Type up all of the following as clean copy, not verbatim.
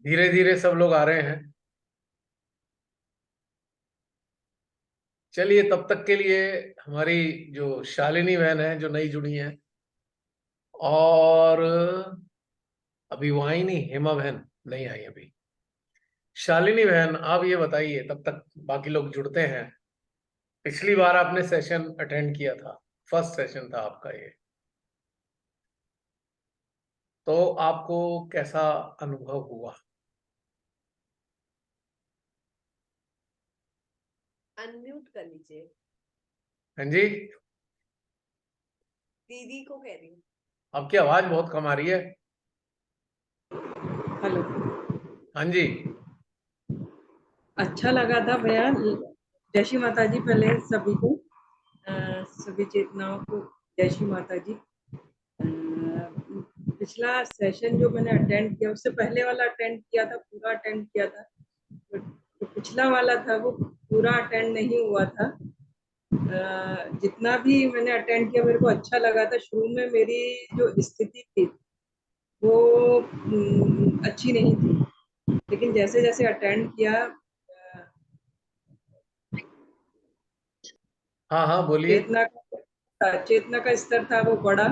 धीरे धीरे सब लोग आ रहे हैं। चलिए, तब तक के लिए हमारी जो शालिनी बहन है, जो नई जुड़ी है, और अभी वो आई नहीं, हेमा बहन नहीं आई अभी। शालिनी बहन, आप ये बताइए तब तक बाकी लोग जुड़ते हैं। पिछली बार आपने सेशन अटेंड किया था, फर्स्ट सेशन था आपका ये, तो आपको कैसा अनुभव हुआ? अनम्यूट कर लीजिए। हाँ जी। दीदी को कह रही हूँ। आपकी आवाज बहुत कम आ रही है। हेलो। हाँ जी। अच्छा लगा था भैया। जय श्री माता जी। पहले सभी को सभी चेतनाओं को जय श्री माता जी। पिछला सेशन जो मैंने अटेंड किया, उससे पहले वाला अटेंड किया था, पूरा अटेंड किया था। जो पिछला वाला था वो पूरा अटेंड नहीं हुआ था। जितना भी मैंने अटेंड किया मेरे को अच्छा लगा था। शुरू में मेरी जो स्थिति थी वो अच्छी नहीं थी, लेकिन जैसे जैसे अटेंड किया हाँ हाँ, बोलिए। चेतना का स्तर था वो बढ़ा,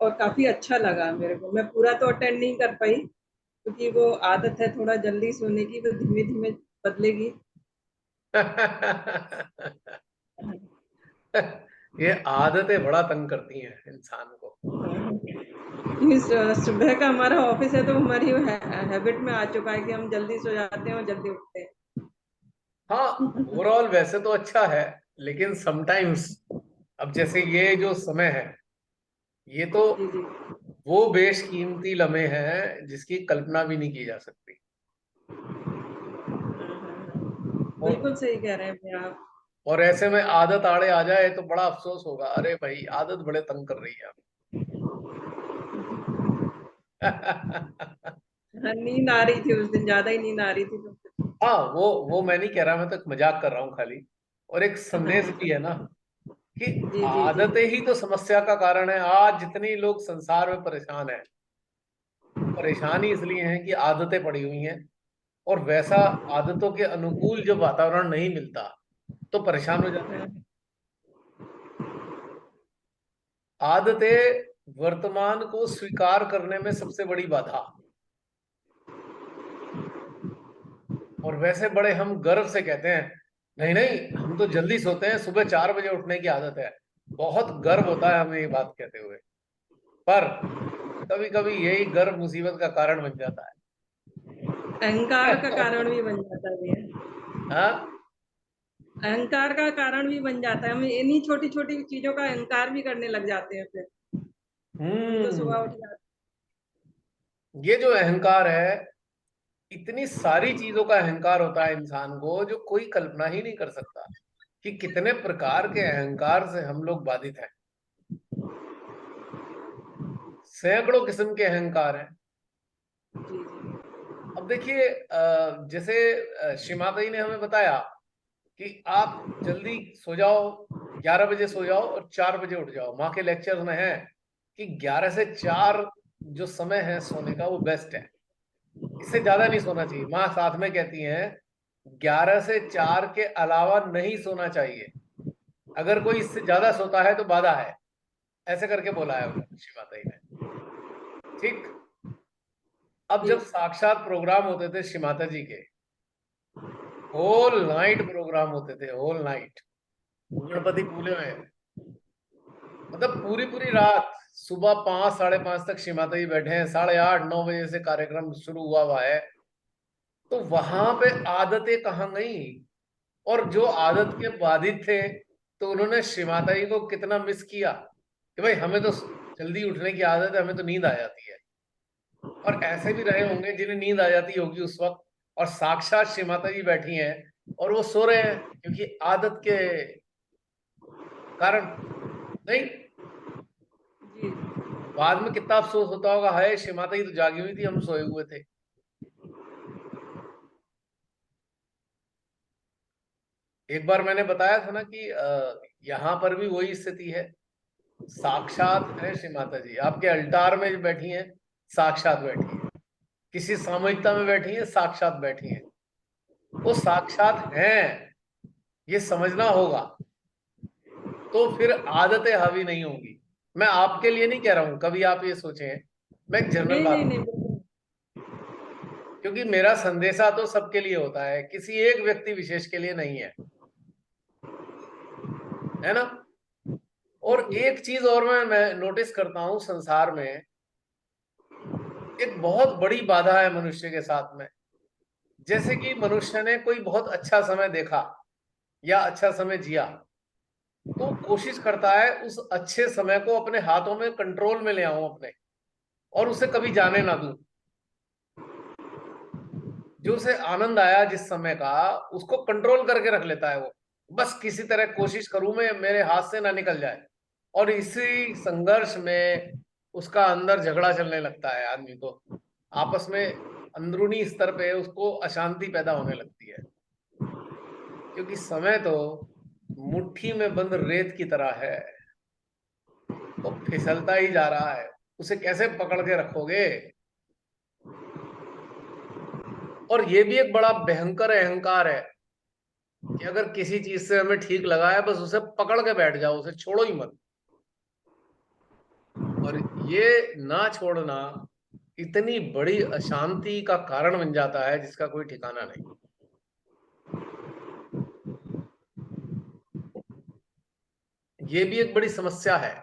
और काफी अच्छा लगा मेरे को। मैं पूरा तो अटेंड नहीं कर पाई क्योंकि वो आदत है थोड़ा जल्दी सोने की, वो धीमे धीमे बदलेगी। ये आदतें बड़ा तंग करती हैं इंसान को। सुबह का हमारा ऑफिस है तो हमारी हैबिट में आ चुका है कि हम जल्दी सो जाते हैं और जल्दी उठते हैं। हाँ, ओवरऑल वैसे तो अच्छा है, लेकिन समटाइम्स, अब जैसे ये जो समय है, ये तो जी जी। वो बेशकीमती लम्हे हैं जिसकी कल्पना भी नहीं की जा सकती। और बिल्कुल सही कह रहे हैं भैया आप। और ऐसे में आदत आड़े आ जाए तो बड़ा अफसोस होगा, अरे भाई आदत बड़े तंग कर रही है अब। हाँ, नींद आ रही थी उस दिन, ज्यादा ही नींद आ रही थी तो। हाँ, वो मैं नहीं कह रहा, मैं तो एक मजाक कर रहा हूँ खाली। और एक संदेश भी है ना कि जी जी जी। आदतें ही तो समस्या का कारण है। आज जितने लोग संसार में परेशान हैं, परेशान ही इसलिए हैं कि आदतें पड़ी हुई हैं, और वैसा आदतों के अनुकूल जब वातावरण नहीं मिलता तो परेशान हो जाते हैं। आदतें वर्तमान को स्वीकार करने में सबसे बड़ी बाधा। और वैसे बड़े हम गर्व से कहते हैं, नहीं नहीं, हम तो जल्दी सोते हैं, सुबह 4 बजे उठने की आदत है। बहुत गर्व होता है हमें ये बात कहते हुए। पर कभी कभी यही गर्व मुसीबत का कारण बन जाता अहंकार का है। कारण भी बन जाता है भैया। हाँ। अहंकार का कारण भी बन जाता है। हम इन्हीं छोटी छोटी चीजों का अहंकार भी करने लग जाते हैं फिर। हम तो सुबह उठ हम्म। जाते ये जो अहंकार है, इतनी सारी चीजों का अहंकार होता है इंसान को जो कोई कल्पना ही नहीं कर सकता कि कितने प्रकार के अहंकार से हम लोग बाधित हैं। सैकड़ों किस्म के अहंकार हैं। हैं। जी जी। अब देखिए, जैसे श्री माता जी ने हमें बताया कि आप जल्दी सो जाओ, 11 बजे सो जाओ और 4 बजे उठ जाओ। माँ के लेक्चर में है कि 11 से 4 जो समय है सोने का वो बेस्ट है। इससे ज्यादा नहीं सोना चाहिए। माँ साथ में कहती हैं 11 से 4 के अलावा नहीं सोना चाहिए। अगर कोई इससे ज्यादा सोता है तो बाधा है। ऐसे करके बोला है उन्होंने, श्री माता जी ने। ठीक। अब जी जब साक्षात प्रोग्राम होते थे श्री माता जी के, होल नाइट प्रोग्राम होते थे, होल नाइट, गणपति पूले में, मतलब पूरी पूरी रात, सुबह 5 साढ़े 5 तक श्री माता जी बैठे हैं, 8:30 9 बजे से कार्यक्रम शुरू हुआ है। तो वहां पे आदतें कहाँ गई? और जो आदत के बाधित थे, तो उन्होंने श्री माता जी को कितना मिस किया कि भाई हमें तो जल्दी उठने की आदत है, हमें तो नींद आ जाती है। और ऐसे भी रहे होंगे जिन्हें नींद आ जाती होगी उस वक्त, और साक्षात श्री माता जी बैठी हैं और वो सो रहे हैं क्योंकि आदत के कारण। नहीं, जी। बाद में कितना अफसोस होता होगा, हाय श्री माता जी तो जागी हुई थी, हम सोए हुए थे। एक बार मैंने बताया था ना कि यहाँ पर भी वही स्थिति है। साक्षात है श्री माता जी, आपके अल्टार में जो बैठी हैं, साक्षात बैठी है। किसी सामूहिकता में बैठी हैं, साक्षात बैठी हैं। वो साक्षात हैं, ये समझना होगा, तो फिर आदतें हावी नहीं होंगी। मैं आपके लिए नहीं कह रहा हूं, कभी आप ये सोचें, मैं एक जनरल नहीं बात, नहीं नहीं बिल्कुल। क्योंकि मेरा संदेशा तो सबके लिए होता है, किसी एक व्यक्ति विशेष के लिए नहीं है ना। जी और जी। एक चीज और मैं नोटिस करता हूं संसार में, एक बहुत बड़ी बाधा है मनुष्य के साथ में। जैसे कि मनुष्य ने कोई बहुत अच्छा समय देखा या अच्छा समय जिया, तो कोशिश करता है उस अच्छे समय को अपने हाथों में, कंट्रोल में ले आऊं अपने, और उसे कभी जाने ना दूं। जो उसे आनंद आया जिस समय का, उसको कंट्रोल करके रख लेता है वो। बस किसी तरह कोशिश करूं मैं, मेरे हाथ से ना निकल जाए। और इसी संघर्ष में उसका अंदर झगड़ा चलने लगता है, आदमी को आपस में अंदरूनी स्तर पे उसको अशांति पैदा होने लगती है। क्योंकि समय तो मुट्ठी में बंद रेत की तरह है, वो फिसलता ही जा रहा है, उसे कैसे पकड़ के रखोगे। और ये भी एक बड़ा भयंकर अहंकार है कि अगर किसी चीज से हमें ठीक लगा है, बस उसे पकड़ के बैठ जाओ, उसे छोड़ो ही मत। और ये ना छोड़ना इतनी बड़ी अशांति का कारण बन जाता है जिसका कोई ठिकाना नहीं। ये भी एक बड़ी समस्या है।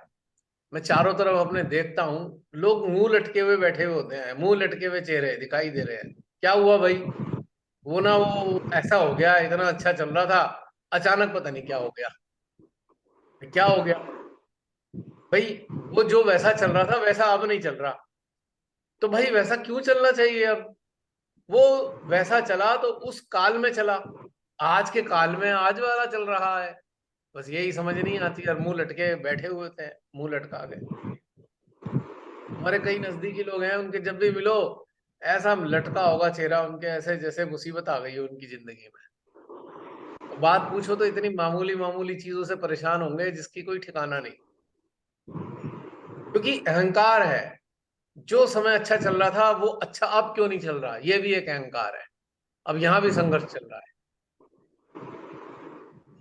मैं चारों तरफ अपने देखता हूं, लोग मुंह लटके हुए बैठे हुए होते हैं, मुंह लटके हुए चेहरे दिखाई दे रहे हैं। क्या हुआ भाई? वो ना, वो ऐसा हो गया, इतना अच्छा चल रहा था, अचानक पता नहीं क्या हो गया। क्या हो गया भाई? वो जो वैसा चल रहा था वैसा अब नहीं चल रहा। तो भाई वैसा क्यों चलना चाहिए अब? वो वैसा चला तो उस काल में चला, आज के काल में आज वाला चल रहा है। बस यही समझ नहीं आती, और मुंह लटके बैठे हुए थे, मुंह लटका के। हमारे कई नजदीकी लोग हैं, उनके जब भी मिलो, ऐसा लटका होगा चेहरा उनके, ऐसे जैसे मुसीबत आ गई है उनकी जिंदगी में। और बात पूछो तो इतनी मामूली मामूली चीजों से परेशान होंगे जिसकी कोई ठिकाना नहीं। क्योंकि अहंकार है, जो समय अच्छा चल रहा था वो अच्छा अब क्यों नहीं चल रहा, ये भी एक अहंकार है। अब यहां भी संघर्ष चल रहा है।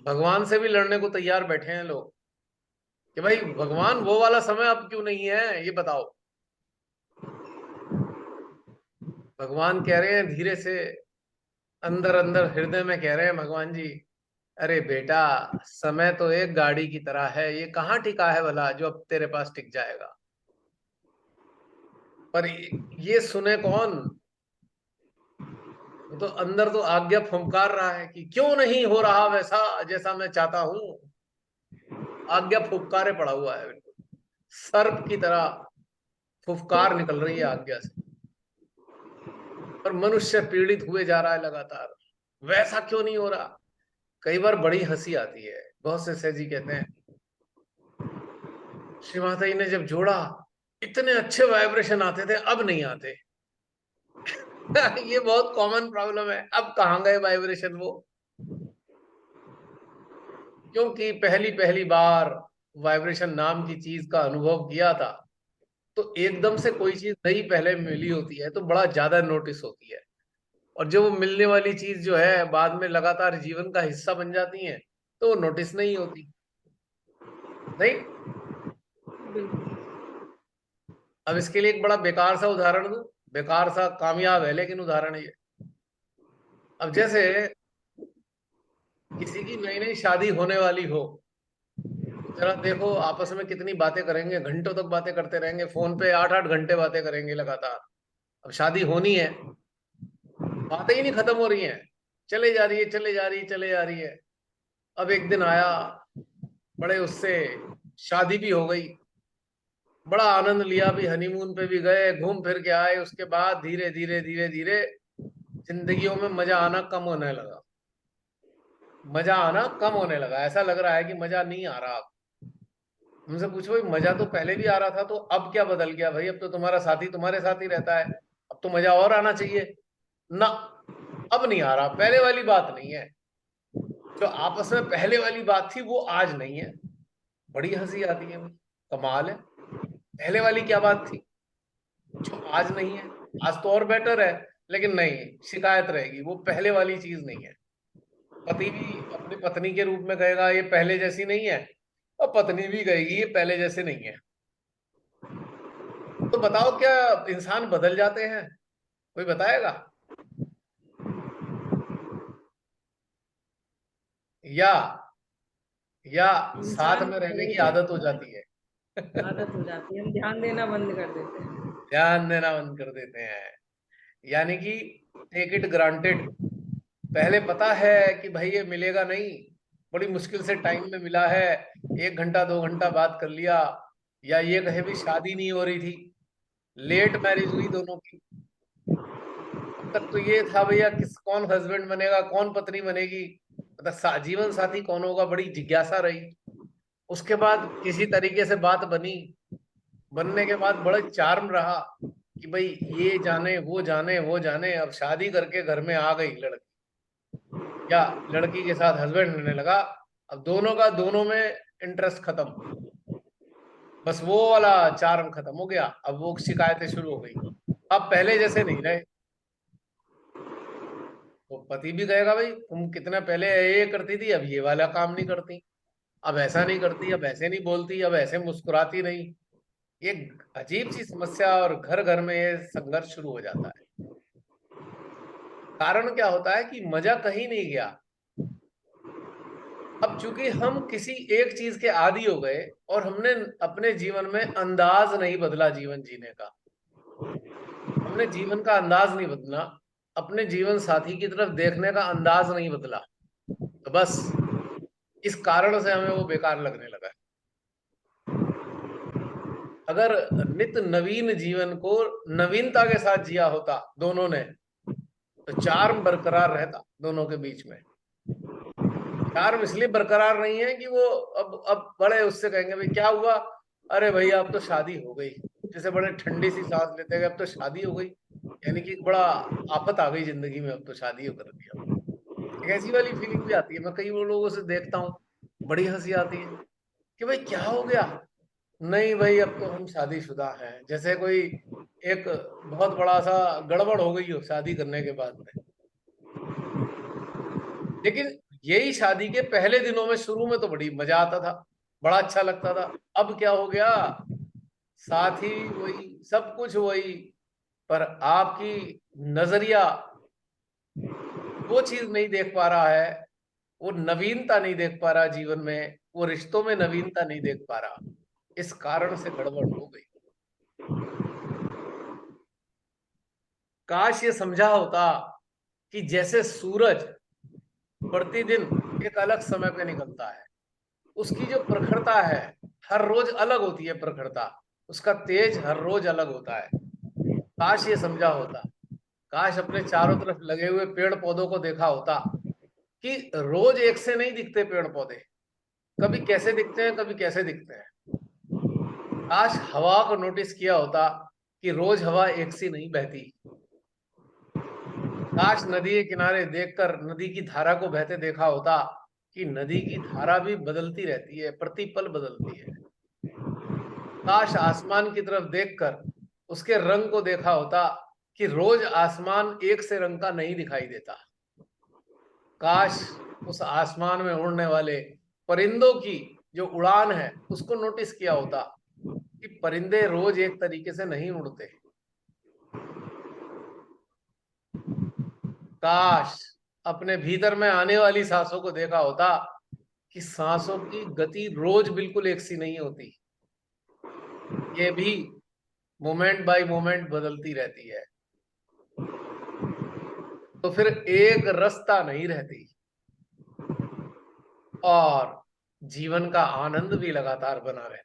भगवान से भी लड़ने को तैयार बैठे हैं लोग कि भाई भगवान वो वाला समय अब क्यों नहीं है, ये बताओ। भगवान कह रहे हैं धीरे से, अंदर अंदर हृदय में कह रहे हैं भगवान जी, अरे बेटा, समय तो एक गाड़ी की तरह है, ये कहाँ टिका है भला जो अब तेरे पास टिक जाएगा। पर ये सुने कौन? वो तो अंदर तो आज्ञा फुंकार रहा है कि क्यों नहीं हो रहा वैसा जैसा मैं चाहता हूं। आज्ञा फुफकारे पड़ा हुआ है बिल्कुल, सर्प की तरह फुफकार निकल रही है आज्ञा से। और मनुष्य पीड़ित हुए जा रहा है लगातार, वैसा क्यों नहीं हो रहा। कई बार बड़ी हंसी आती है, बहुत से सहजी कहते हैं, श्री माता जी ने जब जोड़ा, इतने अच्छे वाइब्रेशन आते थे, अब नहीं आते। ये बहुत कॉमन प्रॉब्लम है, अब कहाँ गए वाइब्रेशन वो? क्योंकि पहली पहली बार वाइब्रेशन नाम की चीज का अनुभव किया था, तो एकदम से कोई चीज नई पहले मिली होती है तो बड़ा ज्यादा नोटिस होती है। और जो वो मिलने वाली चीज जो है बाद में लगातार जीवन का हिस्सा बन जाती है, तो वो नोटिस नहीं होती। नहीं। बिल्कुल। अब इसके लिए एक बड़ा बेकार सा उदाहरण दूं, बेकार सा कामयाब है लेकिन उदाहरण ये। अब जैसे किसी की नई नई शादी होने वाली हो, तो जरा देखो आपस में कितनी बातें करेंगे, घंटों तक बातें करते रहेंगे, फोन पे 8-8 घंटे बातें करेंगे लगातार। अब शादी होनी है, बातें ही नहीं खत्म हो रही हैं, चले जा रही है, चले जा रही है, चले जा रही है। अब एक दिन आया, बड़े उससे शादी भी हो गई, बड़ा आनंद लिया भी, हनीमून पे भी गए, घूम फिर के आए। उसके बाद धीरे धीरे धीरे धीरे जिंदगियों में मजा आना कम होने लगा, मजा आना कम होने लगा। ऐसा लग रहा है कि मजा नहीं आ रहा अब। उनसे पूछो भाई, मजा तो पहले भी आ रहा था, तो अब क्या बदल गया भाई? अब तो तुम्हारा साथी तुम्हारे साथ ही रहता है, अब तो मजा और आना चाहिए ना। अब नहीं आ रहा, पहले वाली बात नहीं है। जो आपस में पहले वाली बात थी वो आज नहीं है। बड़ी हंसी आती है भाई, कमाल है। पहले वाली क्या बात थी जो आज नहीं है? आज तो और बेटर है, लेकिन नहीं, शिकायत रहेगी, वो पहले वाली चीज नहीं है। पति भी अपनी पत्नी के रूप में कहेगा ये पहले जैसी नहीं है, और पत्नी भी कहेगी ये पहले जैसे नहीं है। तो बताओ क्या इंसान बदल जाते हैं? कोई बताएगा? या या साथ इंसान में रहने की बदलते आदत हो हैं, जाती है? आदत हो जाती है, हम ध्यान देना बंद कर देते हैं। ध्यान देना बंद कर देते हैं, यानी कि टेक इट ग्रांटेड। पहले पता है कि भाई ये मिलेगा नहीं, बड़ी मुश्किल से टाइम में मिला है, 1 घंटा 2 घंटा बात कर लिया, या ये कहे भी शादी नहीं हो रही थी, लेट मैरिज हुई दोनों की। अब तक तो ये था भैया किस कौन हस्बैंड बनेगा, कौन पत्नी बनेगी, मतलब जीवन साथी कौन होगा, बड़ी जिज्ञासा रही। उसके बाद किसी तरीके से बात बनी, बनने के बाद बड़ा चार्म रहा कि भाई ये जाने वो जाने वो जाने, अब शादी करके घर में आ गई लड़की, या लड़की के साथ हस्बैंड रहने लगा। अब दोनों का दोनों में इंटरेस्ट खत्म, बस वो वाला चार्म खत्म हो गया, अब वो शिकायतें शुरू हो गई। अब पहले जैसे नहीं रहे। तो पति भी कहेगा भाई तुम कितना पहले ये करती थी, अब ये वाला काम नहीं करती, अब ऐसा नहीं करती, अब ऐसे नहीं बोलती, अब ऐसे मुस्कुराती नहीं। ये अजीब सी समस्या, और घर घर में ये संघर्ष शुरू हो जाता है। कारण क्या होता है कि मजा कहीं नहीं गया। अब चूंकि हम किसी एक चीज के आदी हो गए, और हमने अपने जीवन में अंदाज नहीं बदला जीवन जीने का, हमने जीवन का अंदाज नहीं बदला, अपने जीवन साथी की तरफ देखने का अंदाज नहीं बदला, तो बस इस कारण से हमें वो बेकार लगने लगा है। अगर नित नवीन जीवन को नवीनता के साथ जिया होता दोनों ने, तो चार्म बरकरार रहता दोनों के बीच में। चार्म इसलिए बरकरार नहीं है कि वो अब बड़े उससे कहेंगे भाई क्या हुआ, अरे भैया अब तो शादी हो गई, जैसे बड़े ठंडी सी सांस लेते हैं अब तो शादी हो गई, यानी कि बड़ा आफत आ गई जिंदगी में, अब तो शादी हो कर दिया। एक ऐसी वाली फीलिंग भी आती है, मैं कई वो लोगों से देखता हूँ, बड़ी हंसी आती है कि भाई क्या हो गया, नहीं भाई अब तो हम शादीशुदा हैं, जैसे कोई एक बहुत बड़ा सा गड़बड़ हो गई हो शादी करने के बाद में। लेकिन यही शादी के पहले दिनों में, शुरू में तो बड़ी मजा आता था, बड़ा अच्छा लगता था। अब क्या हो गया, साथी वही, सब कुछ वही, पर आपकी नजरिया वो चीज नहीं देख पा रहा है, वो नवीनता नहीं देख पा रहा जीवन में, वो रिश्तों में नवीनता नहीं देख पा रहा। इस कारण से गड़बड़ हो गई। काश ये समझा होता कि जैसे सूरज प्रतिदिन एक अलग समय पे निकलता है, उसकी जो प्रखरता है हर रोज अलग होती है, प्रखरता उसका तेज हर रोज अलग होता है। काश ये समझा होता, काश अपने चारों तरफ लगे हुए पेड़ पौधों को देखा होता कि रोज एक से नहीं दिखते पेड़ पौधे, कभी कैसे दिखते हैं कभी कैसे दिखते हैं। काश हवा को नोटिस किया होता कि रोज हवा एक सी नहीं बहती। काश नदी के किनारे देखकर नदी की धारा को बहते देखा होता कि नदी की धारा भी बदलती रहती है, प्रतिपल बदलती है। काश आसमान की तरफ देखकर उसके रंग को देखा होता कि रोज आसमान एक से रंग का नहीं दिखाई देता। काश उस आसमान में उड़ने वाले परिंदों की जो उड़ान है उसको नोटिस किया होता कि परिंदे रोज एक तरीके से नहीं उड़ते। काश अपने भीतर में आने वाली सांसों को देखा होता कि सांसों की गति रोज बिल्कुल एक सी नहीं होती, ये भी मोमेंट बाय मोमेंट बदलती रहती है। तो फिर एक रास्ता नहीं रहती, और जीवन का आनंद भी लगातार बना रहता।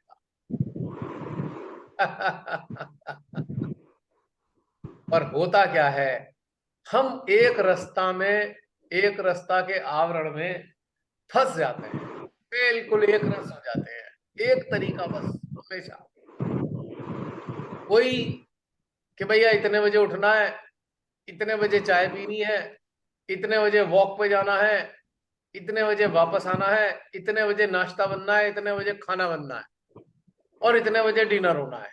और होता क्या है, हम एक रास्ता में, एक रास्ता के आवरण में फंस जाते हैं, बिल्कुल एक रस हो जाते हैं, एक तरीका बस हमेशा वही, कि भैया इतने बजे उठना है, इतने बजे चाय पीनी है, इतने बजे वॉक पे जाना है, इतने बजे वापस आना है, इतने बजे नाश्ता बनना है, इतने बजे खाना बनना है, और इतने बजे डिनर होना है।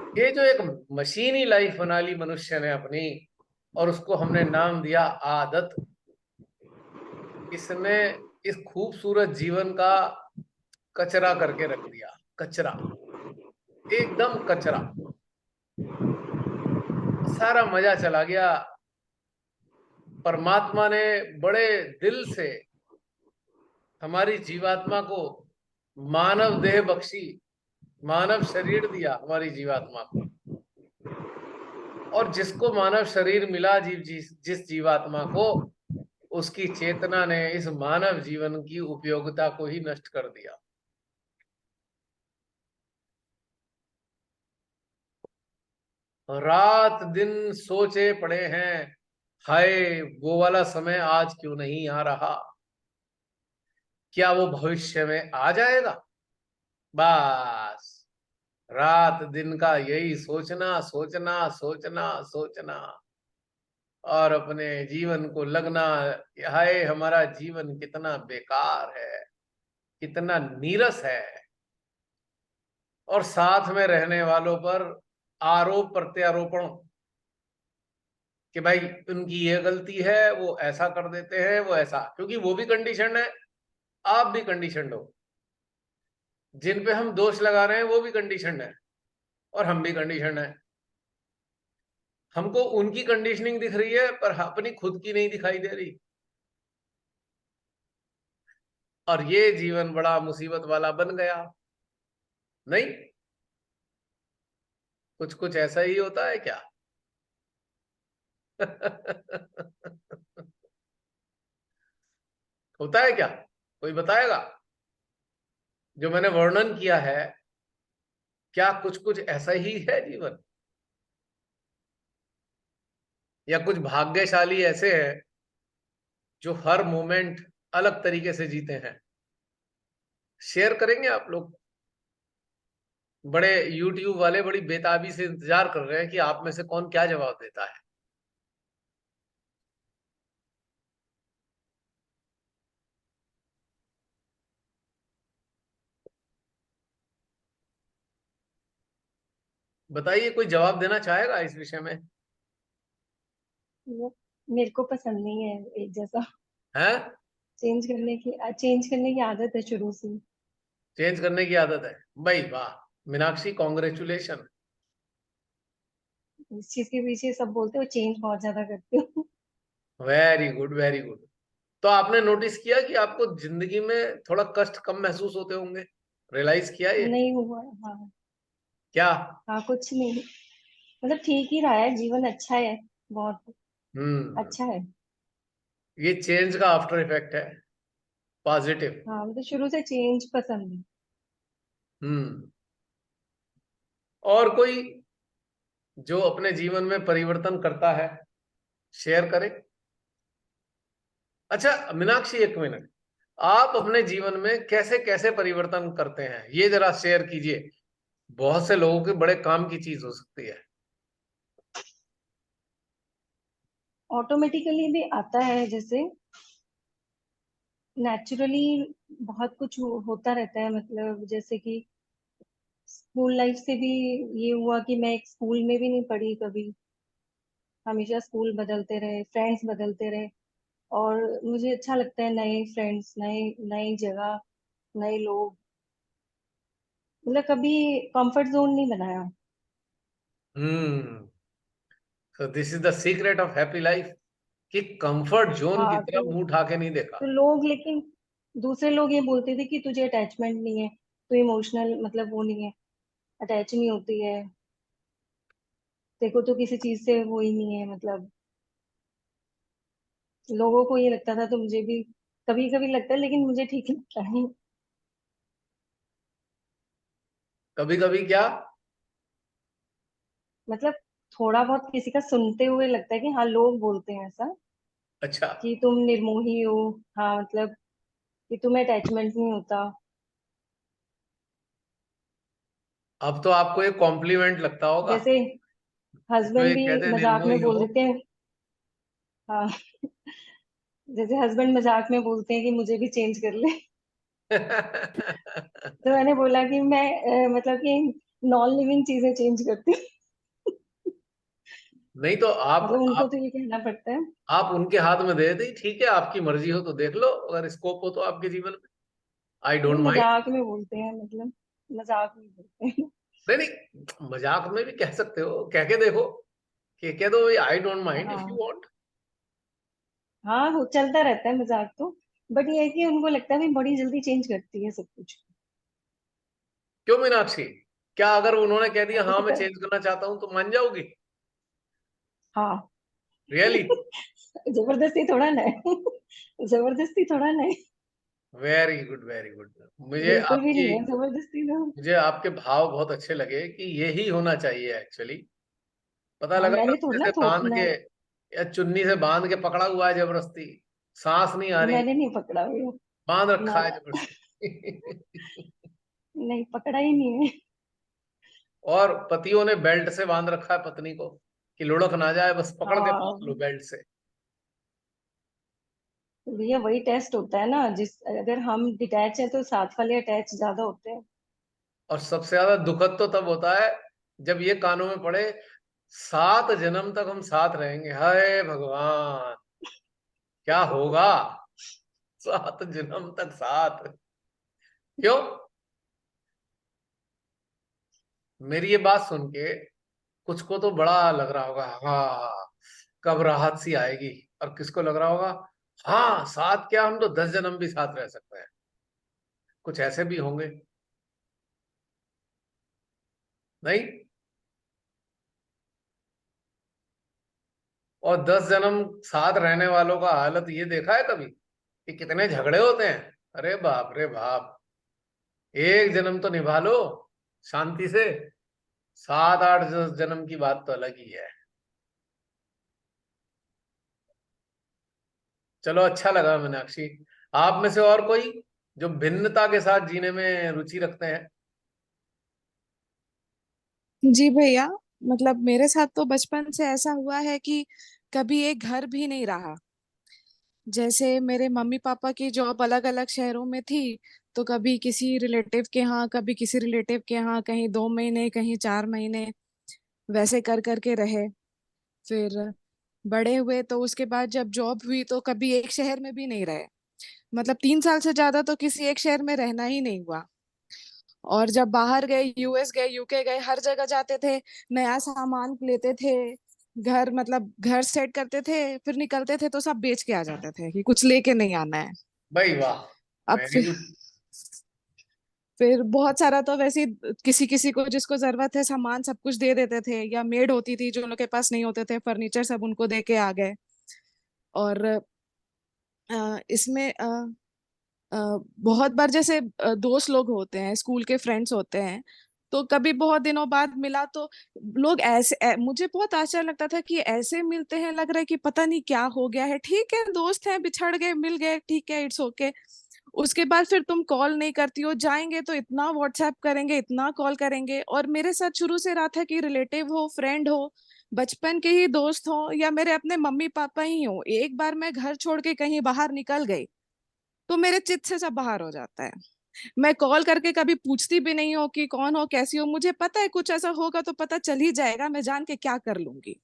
ये जो एक मशीनी लाइफ बना ली मनुष्य ने अपनी, और उसको हमने नाम दिया आदत, इसने इस खूबसूरत जीवन का कचरा करके रख दिया। कचरा, एकदम कचरा। सारा मजा चला गया। परमात्मा ने बड़े दिल से हमारी जीवात्मा को मानव देह बख्शी, मानव शरीर दिया हमारी जीवात्मा को। और जिसको मानव शरीर मिला, जिस जीवात्मा को, उसकी चेतना ने इस मानव जीवन की उपयोगिता को ही नष्ट कर दिया। रात दिन सोचे पड़े हैं, हाय वो वाला समय आज क्यों नहीं आ रहा, क्या वो भविष्य में आ जाएगा। बस रात दिन का यही सोचना सोचना सोचना सोचना, और अपने जीवन को लगना, हाय हमारा जीवन कितना बेकार है, कितना नीरस है। और साथ में रहने वालों पर आरोप प्रत्यारोपण कि भाई उनकी ये गलती है, वो ऐसा कर देते हैं, वो ऐसा, क्योंकि वो भी कंडीशन है, आप भी कंडीशन हो। जिन पे हम दोष लगा रहे हैं वो भी कंडीशन है, और हम भी कंडीशन है। हमको उनकी कंडीशनिंग दिख रही है, पर अपनी खुद की नहीं दिखाई दे रही। और ये जीवन बड़ा मुसीबत वाला बन गया। नहीं, कुछ कुछ ऐसा ही होता है क्या? होता है क्या? कोई बताएगा? जो मैंने वर्णन किया है, क्या कुछ कुछ ऐसा ही है जीवन, या कुछ भाग्यशाली ऐसे हैं जो हर मोमेंट अलग तरीके से जीते हैं? शेयर करेंगे आप लोग? बड़े यूट्यूब वाले बड़ी बेताबी से इंतजार कर रहे हैं कि आप में से कौन क्या जवाब देता है। बताइए, कोई जवाब देना चाहेगा इस विषय में? वो मेरे को पसंद नहीं है एक जैसा। है? चेंज करने की आदत है शुरू से। चेंज करने की आदत है? भाई वाह, मीनाक्षी कॉन्ग्रेचुलेशन। इस चीज के पीछे सब बोलते हो चेंज बहुत ज्यादा करते हो। Very good, very good. तो आपने नोटिस किया कि आपको जिंदगी में थोड़ा कष्ट कम महसूस होते होंगे? रियलाइज किया ये? नहीं हुआ। हाँ। क्या? हाँ कुछ नहीं, मतलब ठीक ही रहा है, जीवन अच्छा है, बहुत हम्म। अच्छा है। ये चेंज का आफ्टर इफेक्ट है, पॉजिटिव। हाँ मतलब शुरू से चेंज पसंद है। हम्म। और कोई जो अपने जीवन में परिवर्तन करता है, शेयर करें। अच्छा मीनाक्षी, एक मिनट, आप अपने जीवन में कैसे कैसे परिवर्तन करते हैं, ये जरा शेयर कीजिए। बहुत से लोगों के बड़े काम की चीज हो सकती है। ऑटोमेटिकली भी आता है, जैसे नेचुरली बहुत कुछ होता रहता है, मतलब जैसे कि स्कूल लाइफ से भी ये हुआ कि मैं एक स्कूल में भी नहीं पढ़ी कभी, हमेशा स्कूल बदलते रहे, फ्रेंड्स बदलते रहे। और मुझे अच्छा लगता है नए फ्रेंड्स, नए नई जगह, नए लोग, मतलब कभी कंफर्ट जोन नहीं बनाया। हम्म। तो this is the secret of happy life, कि कंफर्ट जोन की हाँ तरफ मुंह उठा के नहीं देखा। तो लोग, लेकिन दूसरे लोग ये बोलते थे कि तुझे अटैचमेंट नहीं है, तो इमोशनल मतलब वो नहीं है, अटैच नहीं होती है, देखो तो किसी चीज से वो ही नहीं है, मतलब लोगों को ये लगता था, तो मुझे भी कभी कभी लगता है, लेकिन मुझे ठीक लगता है। कभी कभी क्या? मतलब थोड़ा बहुत किसी का सुनते हुए लगता है कि हाँ लोग बोलते हैं ऐसा अच्छा, कि तुम निर्मोही हो, हाँ मतलब कि तुम्हें अटैचमेंट नहीं होता। अब तो आपको एक कॉम्प्लीमेंट लगता होगा, जैसे जो हस्बैंड ये भी कहते मजाक में निर्मोही बोल हो। देते हैं। हाँ जैसे हस्बैंड मजाक में बोलते हैं कि मुझे भी चेंज कर ले। तो मैंने बोला कि मैं मतलब कि नॉन लिविंग चीजें चेंज करती हूँ। नहीं तो मतलब उनको आप तो ये कहना पड़ता है। आप उनके हाथ में दे दें, ठीक है आपकी मर्जी हो तो देख लो, अगर स्कोप हो तो आपके जीवन में, आई ये डोंट माइंड। मजाक में बोलते हैं, मतलब मजाक में बोलते हैं। नहीं नहीं, मजाक में भी कह सकते हो, कह के देखो, कि कह दो I don't mind if you हाँ वांट। हाँ, वो चलता रहता है मजाक तो। बट ये है कि उनको लगता है भी बड़ी जल्दी चेंज करती है सब कुछ। क्यों मीनाक्षी, क्या अगर उन्होंने कह दिया ऐसे हाँ तो मैं कर, चेंज करना चाहता हूं तो मान जाओगी? हाँ। रियली? जबरदस्ती थोड़ा ना है। जबरदस्ती थोड़ा ना है। Very good, very good. मुझे बिल्कुल भी आपकी नहीं है जबरदस्ती तो। मुझे आपके भाव बहुत अच्छे लगे कि यही होना चाहिए एक्चुअली। पता हाँ, लगा मैंने रस्ते थोड़ा ना से बांध के थोपना। या चुन्नी से बांध के पकड़ा हुआ है जबरदस्ती, सांस नहीं आ रही, मैंने नहीं पकड़ा हुआ। बांध ना रखा है ना, जबरदस्ती। नहीं पकड़ा ही नहीं है। और पतियों ने बेल्ट से बांध रखा है पत्नी को कि लुढ़क ना जाए, बस पकड़ के बांध लो हाँ, बेल्ट से। तो भैया वही टेस्ट होता है ना, जिस अगर हम डिटैच हैं तो साथ वाले अटैच ज्यादा होते हैं। और सबसे ज्यादा दुखद तो तब होता है जब ये कानों में पड़े, 7 जन्म तक हम साथ रहेंगे। हाय भगवान, क्या होगा? 7 जन्म तक साथ, क्यों? मेरी ये बात सुन के कुछ को तो बड़ा लग रहा होगा, हाँ कब राहत सी आएगी। और किसको लग रहा होगा, हाँ साथ क्या, हम तो 10 जन्म भी साथ रह सकते हैं। कुछ ऐसे भी होंगे, नहीं? और 10 जन्म साथ रहने वालों का हालत ये देखा है कभी कि कितने झगड़े होते हैं? अरे बाप रे बाप, 1 जन्म तो निभा लो शांति से, 7 8 10 जन्म की बात तो अलग ही है। चलो अच्छा लगा मीनाक्षी। आप में से और कोई जो भिन्नता के साथ जीने में रुचि रखते हैं? जी भैया, मतलब मेरे साथ तो बचपन से ऐसा हुआ है कि कभी एक घर भी नहीं रहा। जैसे मेरे मम्मी पापा की जॉब अलग अलग शहरों में थी, तो कभी किसी रिलेटिव के यहाँ, कभी किसी रिलेटिव के यहाँ, कहीं 2 महीने कहीं 4 महीने, वैसे कर करके रहे। फिर बड़े हुए तो उसके बाद जब जॉब हुई तो कभी एक शहर में भी नहीं रहे। मतलब 3 साल से ज्यादा तो किसी एक शहर में रहना ही नहीं हुआ। और जब बाहर गए, यूएस गए, यूके गए, हर जगह जाते थे, नया सामान लेते थे, घर मतलब घर सेट करते थे, फिर निकलते थे तो सब बेच के आ जाते थे कि कुछ लेके नहीं आना है। भाई वाह, अब वेरी फिर गुड। फिर बहुत सारा तो वैसे ही किसी किसी को जिसको जरूरत है सामान सब कुछ दे देते थे, या मेड होती थी जो लोग के पास नहीं होते थे फर्नीचर, सब उनको दे के आ गए। और इसमें बहुत बार जैसे दोस्त लोग होते हैं, स्कूल के फ्रेंड्स होते हैं, तो कभी बहुत दिनों बाद मिला तो लोग मुझे बहुत आश्चर्य लगता था कि ऐसे मिलते हैं, लग रहा है कि पता नहीं क्या हो गया है। ठीक है, दोस्त हैं, बिछड़ गए, मिल गए, ठीक है, इट्स ओके। उसके बाद फिर तुम कॉल नहीं करती हो, जाएंगे तो इतना व्हाट्सएप करेंगे, इतना कॉल करेंगे। और मेरे साथ शुरू से रहा था कि रिलेटिव हो, फ्रेंड हो, बचपन के ही दोस्त हो, या मेरे अपने मम्मी पापा ही हो, एक बार मैं घर छोड़ के कहीं बाहर निकल गई तो मेरे चित्त से सब बाहर हो जाता है। मैं कॉल करके कभी पूछती भी नहीं हो कि कौन हो, कैसी हो। मुझे पता है कुछ ऐसा होगा तो पता चल ही जाएगा, मैं जान के क्या कर लूंगी।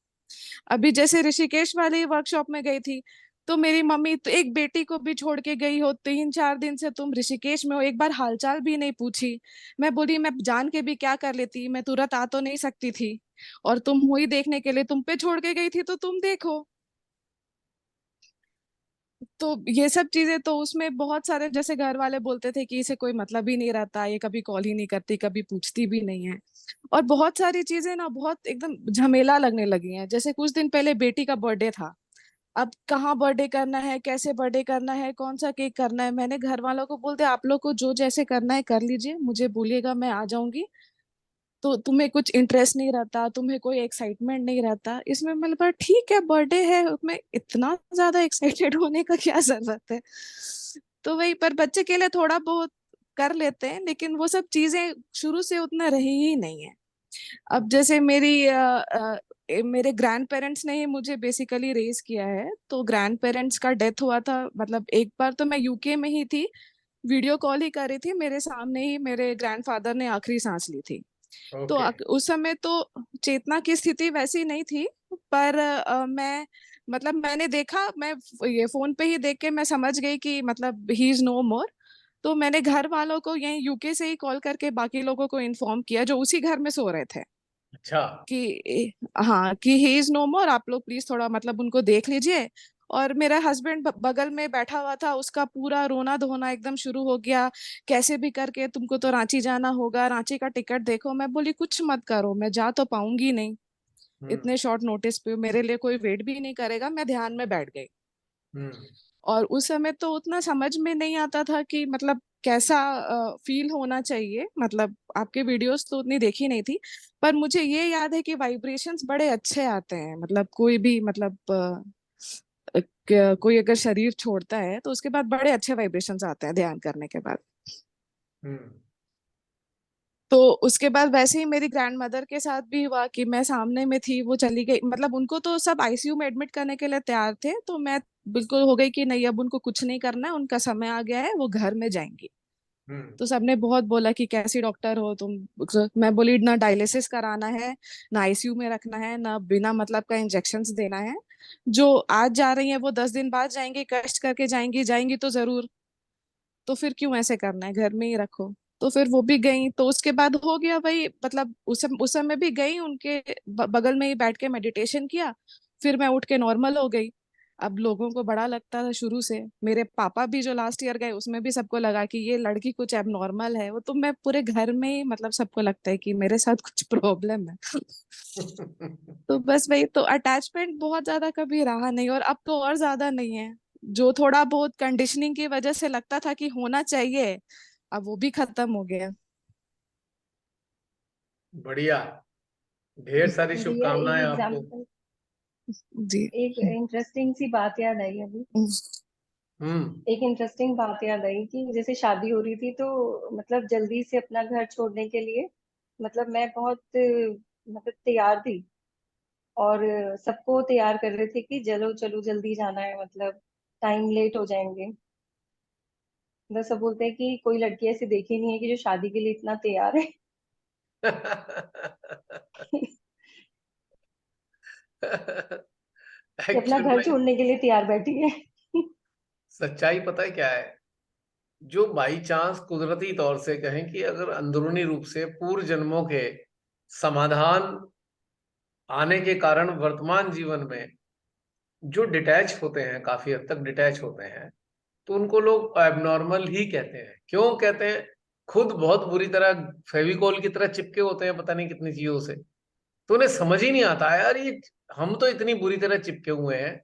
अभी जैसे ऋषिकेश वाली वर्कशॉप में गई थी, तो मेरी मम्मी तो एक बेटी को भी छोड़ के गई हो, 3 4 दिन से तुम ऋषिकेश में हो, एक बार हालचाल भी नहीं पूछी। मैं बोली मैं जान के भी क्या कर लेती, मैं तुरंत आ तो नहीं सकती थी, और तुम हुई देखने के लिए, तुम पे छोड़ के गई थी तो तुम देखो। तो ये सब चीजें तो उसमें बहुत सारे, जैसे घर वाले बोलते थे कि इसे कोई मतलब ही नहीं रहता, ये कभी कॉल ही नहीं करती, कभी पूछती भी नहीं है। और बहुत सारी चीजें ना बहुत एकदम झमेला लगने लगी हैं। जैसे कुछ दिन पहले बेटी का बर्थडे था, अब कहाँ बर्थडे करना है, कैसे बर्थडे करना है, कौन सा केक करना है। मैंने घर वालों को बोल दिया आप लोग को जो जैसे करना है कर लीजिए, मुझे बोलिएगा मैं आ जाऊंगी। तो तुम्हें कुछ इंटरेस्ट नहीं रहता, तुम्हें कोई एक्साइटमेंट नहीं रहता इसमें। मैंने बोला ठीक है, बर्थडे है, उसमें इतना ज्यादा एक्साइटेड होने का क्या जरूरत है। तो वही, पर बच्चे के लिए थोड़ा बहुत कर लेते हैं, लेकिन वो सब चीजें शुरू से उतना रही ही नहीं है। अब जैसे मेरे ग्रैंड पेरेंट्स ने ही मुझे बेसिकली रेज किया है, तो ग्रैंड पेरेंट्स का डेथ हुआ था। मतलब एक बार तो मैं यूके में ही थी, वीडियो कॉल ही कर रही थी, मेरे सामने ही मेरे ग्रैंडफादर ने आखिरी सांस ली थी। तो ओके। उस समय तो चेतना की स्थिति वैसी नहीं थी, पर मैं मतलब मैंने देखा, मैं ये फोन पे ही देख के मैं समझ गई कि मतलब ही इज नो मोर। तो मैंने घर वालों को यहीं यूके से ही कॉल करके बाकी लोगों को इन्फॉर्म किया जो उसी घर में सो रहे थे अच्छा। कि हाँ कि ही इज नो मोर, आप लोग प्लीज थोड़ा मतलब उनको देख लीजिए। और मेरा हस्बैंड बगल में बैठा हुआ था, उसका पूरा रोना धोना एकदम शुरू हो गया, कैसे भी करके तुमको तो रांची जाना होगा, रांची का टिकट देखो। मैं बोली कुछ मत करो, मैं जा तो पाऊंगी नहीं हम्म। इतने शॉर्ट नोटिस पे, मेरे लिए कोई वेट भी नहीं करेगा। मैं ध्यान में बैठ गई। हम्म। और उस समय तो उतना समझ में नहीं आता था कि मतलब कैसा फील होना चाहिए, मतलब आपके वीडियोस तो उतनी देखी नहीं थी, पर मुझे ये याद है कि वाइब्रेशंस बड़े अच्छे आते हैं, मतलब कोई भी मतलब कोई अगर शरीर छोड़ता है तो उसके बाद बड़े अच्छे वाइब्रेशंस आते हैं ध्यान करने के बाद। हम्म। तो उसके बाद वैसे ही मेरी ग्रैंड मदर के साथ भी हुआ कि मैं सामने में थी, वो चली गई, मतलब उनको तो सब आईसीयू में एडमिट करने के लिए तैयार थे, तो मैं बिल्कुल हो गई कि नहीं अब उनको कुछ नहीं करना है, उनका समय आ गया है, वो घर में जाएंगी। हम्म। तो सबने बहुत बोला कि कैसी डॉक्टर हो तुम। मैं बोली ना डायलिसिस कराना है, ना आईसीयू में रखना है, ना बिना मतलब का इंजेक्शंस देना है। जो आज जा रही है वो 10 दिन बाद जाएंगी, कष्ट करके जाएंगी, जाएंगी तो जरूर, तो फिर क्यों ऐसे करना है, घर में ही रखो। तो फिर वो भी गई, तो उसके बाद हो गया भाई, मतलब उस समय भी गई उनके बगल में ही बैठ के मेडिटेशन किया, फिर मैं उठ के नॉर्मल हो गई। अब लोगों को बड़ा लगता था शुरू से, मेरे पापा भी जो लास्ट ईयर गए उसमें भी सबको लगा कि ये लड़की कुछ एबनॉर्मल है, वो तो मैं पूरे घर में ही मतलब सबको लगता है कि मेरे साथ कुछ प्रॉब्लम है। तो बस वही तो, अटैचमेंट बहुत ज्यादा कभी रहा नहीं, और अब तो और ज्यादा नहीं है। जो थोड़ा बहुत कंडीशनिंग की वजह से लगता था कि होना चाहिए, अब वो भी खत्म हो गया। बढ़िया। ढेर सारी भैया एक शुभकामनाएं आपको। एग्जांपल, जी। एक इंटरेस्टिंग सी बात याद आई अभी। हम्म। एक इंटरेस्टिंग बात याद आई कि जैसे शादी हो रही थी तो मतलब जल्दी से अपना घर छोड़ने के लिए, मतलब मैं बहुत मतलब तैयार थी, और सबको तैयार कर रहे थे कि चलो चलो जल्दी जाना है, मतलब टाइम लेट हो जाएंगे। मतलब सब बोलते हैं कि कोई लड़की ऐसी देखी नहीं है कि जो शादी के लिए इतना तैयार है। कि अपना एक्चुअल घर में छोड़ने के लिए तैयार बैठी है। सच्चाई पता है क्या है? जो बाई चांस कुदरती तौर से कहें कि अगर अंदरूनी रूप से पूर्व जन्मों के समाधान आने के कारण वर्तमान जीवन में जो डिटैच होते हैं, काफी हद तक डिटैच होते हैं, तो उनको लोग एबनॉर्मल ही कहते हैं। क्यों कहते हैं? खुद बहुत बुरी तरह फेविकोल की तरह चिपके होते हैं पता नहीं कितनी चीजों से, तो उन्हें समझ ही नहीं आता यार ये हम तो इतनी बुरी तरह चिपके हुए हैं,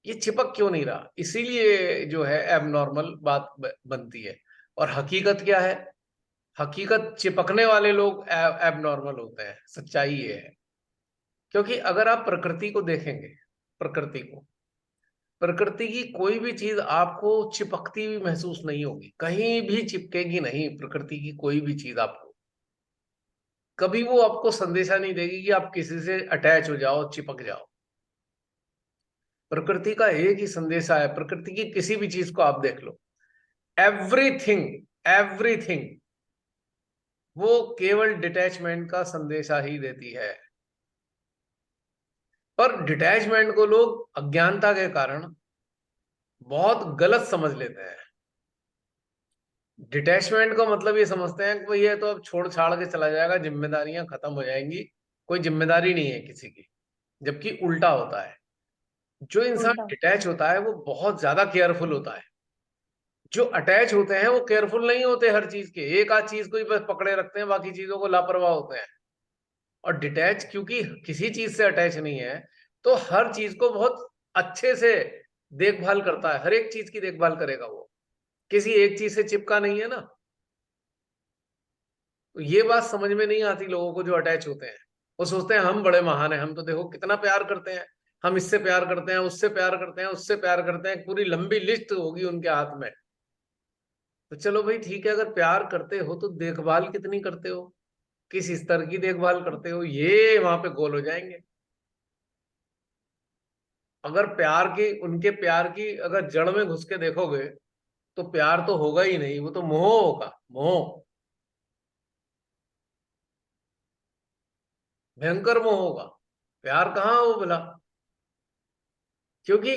ये चिपक क्यों नहीं रहा। इसीलिए जो है एबनॉर्मल बात बनती है। और हकीकत क्या है? हकीकत चिपकने वाले लोग एबनॉर्मल होते हैं, सच्चाई ये है। क्योंकि अगर आप प्रकृति को देखेंगे, प्रकृति को, प्रकृति की कोई भी चीज आपको चिपकती हुई महसूस नहीं होगी, कहीं भी चिपकेगी नहीं प्रकृति की कोई भी चीज आपको। कभी वो आपको संदेशा नहीं देगी कि आप किसी से अटैच हो जाओ, चिपक जाओ। प्रकृति का एक ही संदेशा है, प्रकृति की किसी भी चीज को आप देख लो, एवरीथिंग, एवरीथिंग वो केवल डिटैचमेंट का संदेशा ही देती है। पर डिटैचमेंट को लोग अज्ञानता के कारण बहुत गलत समझ लेते हैं। डिटैचमेंट का मतलब ये समझते हैं कि भाई ये तो अब छोड़ छाड़ के चला जाएगा, जिम्मेदारियां खत्म हो जाएंगी, कोई जिम्मेदारी नहीं है किसी की। जबकि उल्टा होता है। जो इंसान उल्टा। डिटैच होता है वो बहुत ज्यादा केयरफुल होता है। जो अटैच होते हैं वो केयरफुल नहीं होते हर चीज के, एक आध चीज को ही बस पकड़े रखते हैं, बाकी चीजों को लापरवाह होते हैं। और डिटैच क्योंकि किसी चीज से अटैच नहीं है, तो हर चीज को बहुत अच्छे से देखभाल करता है, हर एक चीज की देखभाल करेगा वो, किसी एक चीज से चिपका नहीं है ना। तो ये बात समझ में नहीं आती लोगों को जो अटैच होते हैं। वो सोचते हैं हम बड़े महान हैं, हम तो देखो कितना प्यार करते हैं, हम इससे प्यार करते हैं, उससे प्यार करते हैं, उससे प्यार करते हैं, पूरी लंबी लिस्ट होगी उनके हाथ में। तो चलो भाई ठीक है, अगर प्यार करते हो तो देखभाल कितनी करते हो, किस स्तर की देखभाल करते हो, ये वहां पे गोल हो जाएंगे। अगर प्यार की, उनके प्यार की अगर जड़ में घुस के देखोगे तो प्यार तो होगा ही नहीं, वो तो मोह होगा, मोह। भयंकर मोह होगा। प्यार कहाँ हो भला? क्योंकि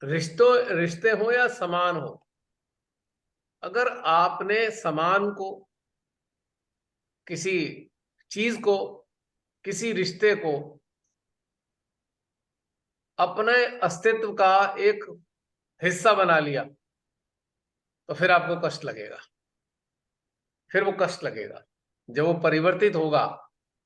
रिश्ते हो या समान हो, अगर आपने समान को, किसी चीज को, किसी रिश्ते को अपने अस्तित्व का एक हिस्सा बना लिया, तो फिर आपको कष्ट लगेगा। फिर वो कष्ट लगेगा जब वो परिवर्तित होगा।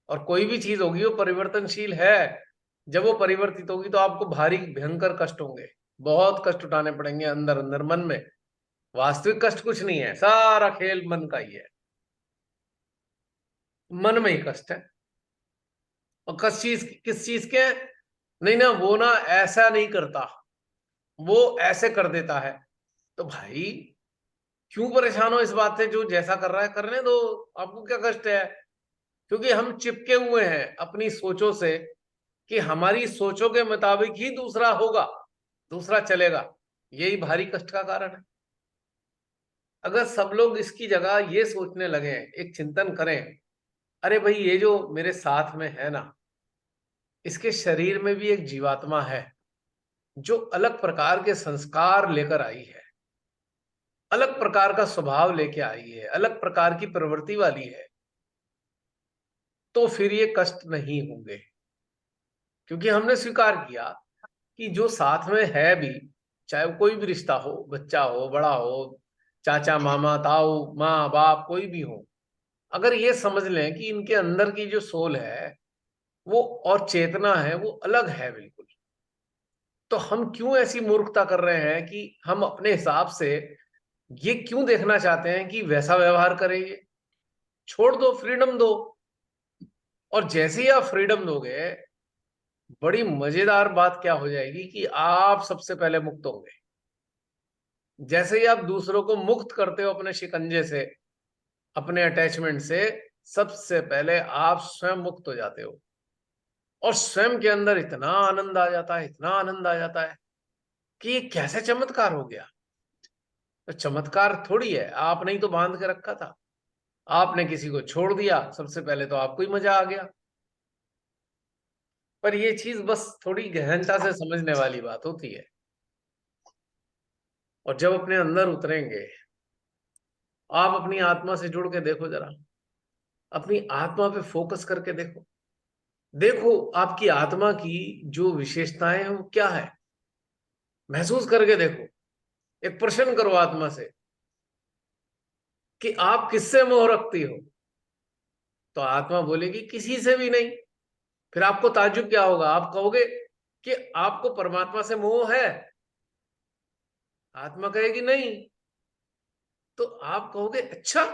और कोई भी चीज होगी वो परिवर्तनशील है। जब वो परिवर्तित होगी तो आपको भारी भयंकर कष्ट होंगे, बहुत कष्ट उठाने पड़ेंगे अंदर अंदर मन में। वास्तविक कष्ट कुछ नहीं है, सारा खेल मन का ही है। मन में ही कष्ट है। और किस चीज के हैं? नहीं ना, वो ना ऐसा नहीं करता, वो ऐसे कर देता है। तो भाई क्यों परेशान हो इस बात से? जो जैसा कर रहा है करने दो, आपको क्या कष्ट है? क्योंकि हम चिपके हुए हैं अपनी सोचों से कि हमारी सोचों के मुताबिक ही दूसरा होगा, दूसरा चलेगा। यही भारी कष्ट का कारण है। अगर सब लोग इसकी जगह ये सोचने लगे, एक चिंतन करें, अरे भाई ये जो मेरे साथ में है ना, इसके शरीर में भी एक जीवात्मा है जो अलग प्रकार के संस्कार लेकर आई है, अलग प्रकार का स्वभाव लेके आई है, अलग प्रकार की प्रवृत्ति वाली है, तो फिर ये कष्ट नहीं होंगे। क्योंकि हमने स्वीकार किया कि जो साथ में है भी, चाहे वो कोई भी रिश्ता हो, बच्चा हो, बड़ा हो, चाचा मामा ताऊ माँ बाप कोई भी हो, अगर ये समझ लें कि इनके अंदर की जो सोल है वो और चेतना है वो अलग है बिल्कुल, तो हम क्यों ऐसी मूर्खता कर रहे हैं कि हम अपने हिसाब से ये क्यों देखना चाहते हैं कि वैसा व्यवहार करेंगे? छोड़ दो, फ्रीडम दो। और जैसे ही आप फ्रीडम दोगे, बड़ी मजेदार बात क्या हो जाएगी कि आप सबसे पहले मुक्त होंगे। जैसे ही आप दूसरों को मुक्त करते हो अपने शिकंजे से, अपने अटैचमेंट से, सबसे पहले आप स्वयं मुक्त हो जाते हो। और स्वयं के अंदर इतना आनंद आ जाता है, इतना आनंद आ जाता है कि ये कैसे चमत्कार हो गया। तो चमत्कार थोड़ी है, आपने ही तो बांध के रखा था। आपने किसी को छोड़ दिया, सबसे पहले तो आपको ही मजा आ गया। पर ये चीज बस थोड़ी गहनता से समझने वाली बात होती है। और जब अपने अंदर उतरेंगे, आप अपनी आत्मा से जुड़ के देखो जरा, अपनी आत्मा पे फोकस करके देखो। देखो आपकी आत्मा की जो विशेषताएं हैं वो क्या है, महसूस करके देखो। एक प्रश्न करो आत्मा से कि आप किससे मोह रखती हो? तो आत्मा बोलेगी किसी से भी नहीं। फिर आपको ताज्जुब क्या होगा? आप कहोगे कि आपको परमात्मा से मोह है। आत्मा कहेगी नहीं। तो आप कहोगे अच्छा,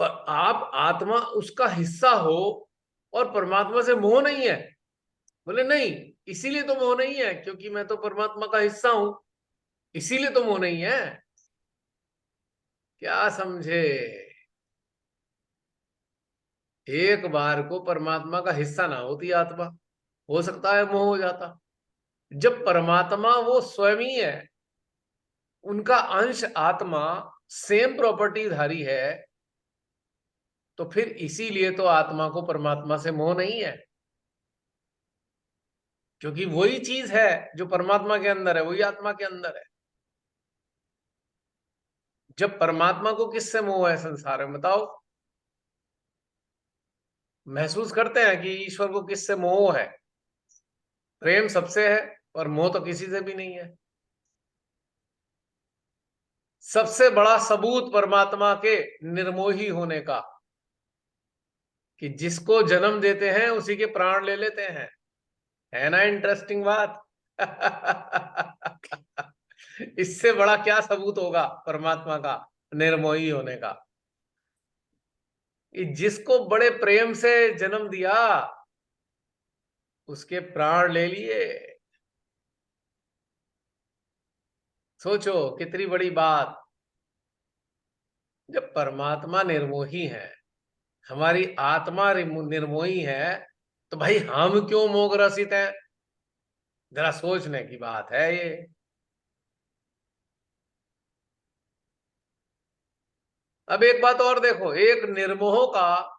पर आप आत्मा उसका हिस्सा हो और परमात्मा से मोह नहीं है? बोले नहीं, इसीलिए तो मोह नहीं है क्योंकि मैं तो परमात्मा का हिस्सा हूं, इसीलिए तो मोह नहीं है। क्या समझे? एक बार को परमात्मा का हिस्सा ना होती आत्मा, हो सकता है मोह हो जाता। जब परमात्मा वो स्वयं ही है, उनका अंश आत्मा सेम प्रॉपर्टी धारी है, तो फिर इसीलिए तो आत्मा को परमात्मा से मोह नहीं है। क्योंकि वही चीज है जो परमात्मा के अंदर है, वही आत्मा के अंदर है। जब परमात्मा को किससे मोह है संसार में, बताओ? महसूस करते हैं कि ईश्वर को किससे मोह है? प्रेम सबसे है और मोह तो किसी से भी नहीं है। सबसे बड़ा सबूत परमात्मा के निर्मोही होने का, कि जिसको जन्म देते हैं उसी के प्राण ले लेते हैं। है ना इंटरेस्टिंग बात? इससे बड़ा क्या सबूत होगा परमात्मा का निर्मोही होने का? कि जिसको बड़े प्रेम से जन्म दिया उसके प्राण ले लिए। सोचो कितनी बड़ी बात। जब परमात्मा निर्मोही है, हमारी आत्मा निर्मोही है, तो भाई हम क्यों मोह ग्रसित हैं? जरा सोचने की बात है ये। अब एक बात और देखो, एक निर्मोह का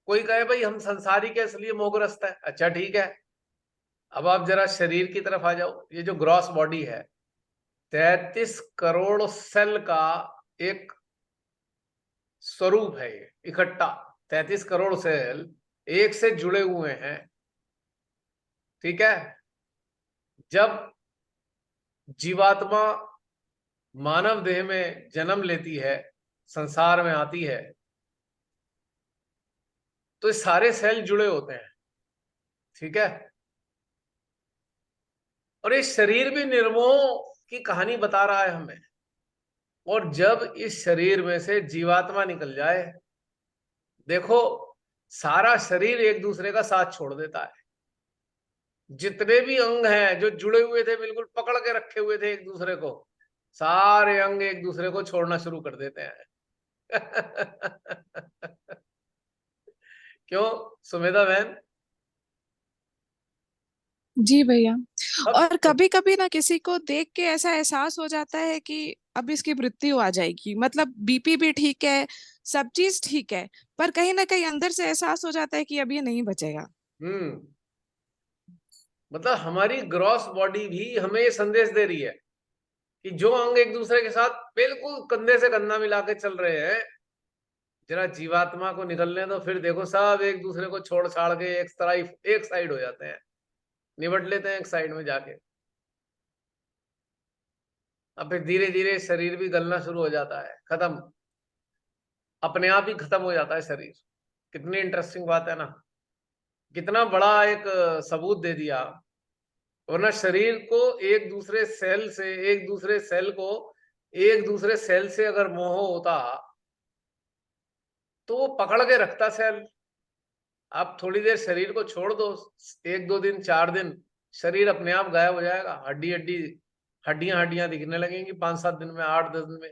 कोई कहे भाई हम संसारी के इसलिए मोहग्रस्त है, अच्छा ठीक है। अब आप जरा शरीर की तरफ आ जाओ। ये जो ग्रॉस बॉडी है, 33 करोड़ सेल का एक स्वरूप है ये इकट्ठा। 33 करोड़ सेल एक से जुड़े हुए हैं, ठीक है। जब जीवात्मा मानव देह में जन्म लेती है, संसार में आती है, तो ये सारे सेल जुड़े होते हैं, ठीक है। और ये शरीर भी निर्मोह की कहानी बता रहा है हमें। और जब इस शरीर में से जीवात्मा निकल जाए, देखो सारा शरीर एक दूसरे का साथ छोड़ देता है। जितने भी अंग हैं जो जुड़े हुए थे, बिल्कुल पकड़ के रखे हुए थे एक दूसरे को, सारे अंग एक दूसरे को छोड़ना शुरू कर देते हैं। क्यों सुमेधा बहन? जी भैया। और अब कभी कभी ना किसी को देख के ऐसा एहसास हो जाता है कि अब इसकी मृत्यु आ जाएगी, मतलब बीपी भी ठीक है, सब चीज ठीक है, पर कहीं ना कहीं अंदर से एहसास हो जाता है कि अब ये नहीं बचेगा। मतलब हमारी ग्रॉस बॉडी भी हमें ये संदेश दे रही है कि जो अंग एक दूसरे के साथ बिल्कुल कंधे से कंधा मिला के चल रहे हैं, जरा जीवात्मा को निकलने दो, फिर देखो सब एक दूसरे को छोड़ छाड़ के एक साइड हो जाते हैं, निबट लेते हैं एक साइड में जाके। अब फिर धीरे धीरे शरीर भी गलना शुरू हो जाता है, खत्म, अपने आप ही खत्म हो जाता है शरीर। कितनी इंटरेस्टिंग बात है ना, कितना बड़ा एक सबूत दे दिया। वरना शरीर को एक दूसरे सेल से एक दूसरे सेल को एक दूसरे सेल से अगर मोह होता तो वो पकड़ के रखता सेल। आप थोड़ी देर शरीर को छोड़ दो, 1-2 दिन 4 दिन, शरीर अपने आप गायब हो जाएगा। हड्डी हड्डी हड्डियां हड्डियां दिखने लगेंगी 5-7 दिन में, 8-10 दिन में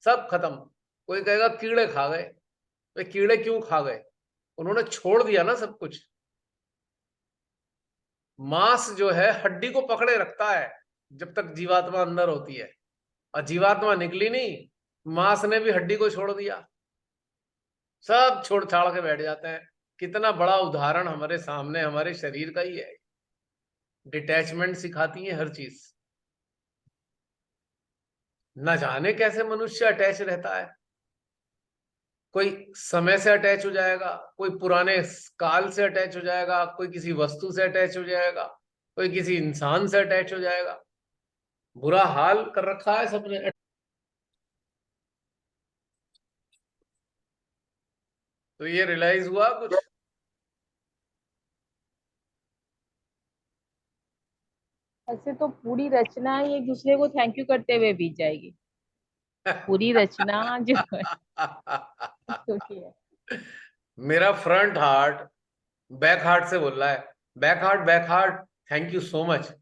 सब खत्म। कोई कहेगा कीड़े खा गए। वे कीड़े क्यों खा गए? उन्होंने छोड़ दिया ना सब कुछ। मांस जो है हड्डी को पकड़े रखता है जब तक जीवात्मा अंदर होती है, और जीवात्मा निकली नहीं, मांस ने भी हड्डी को छोड़ दिया, सब छोड़ छाड़ के बैठ जाते हैं। कितना बड़ा उदाहरण हमारे सामने हमारे शरीर का ही है। डिटैचमेंट सिखाती है हर चीज। न जाने कैसे मनुष्य अटैच रहता है। कोई समय से अटैच हो जाएगा, कोई पुराने काल से अटैच हो जाएगा, कोई किसी वस्तु से अटैच हो जाएगा, कोई किसी इंसान से अटैच हो जाएगा। बुरा हाल कर रखा है सबने। तो ये रियलाइज हुआ कुछ? ऐसे तो पूरी रचना ही एक दूसरे को थैंक यू करते हुए बीत जाएगी। पूरी रचना जो है छोटी है। मेरा फ्रंट हार्ट बैक हार्ट से बोल रहा है, back heart thank you so much.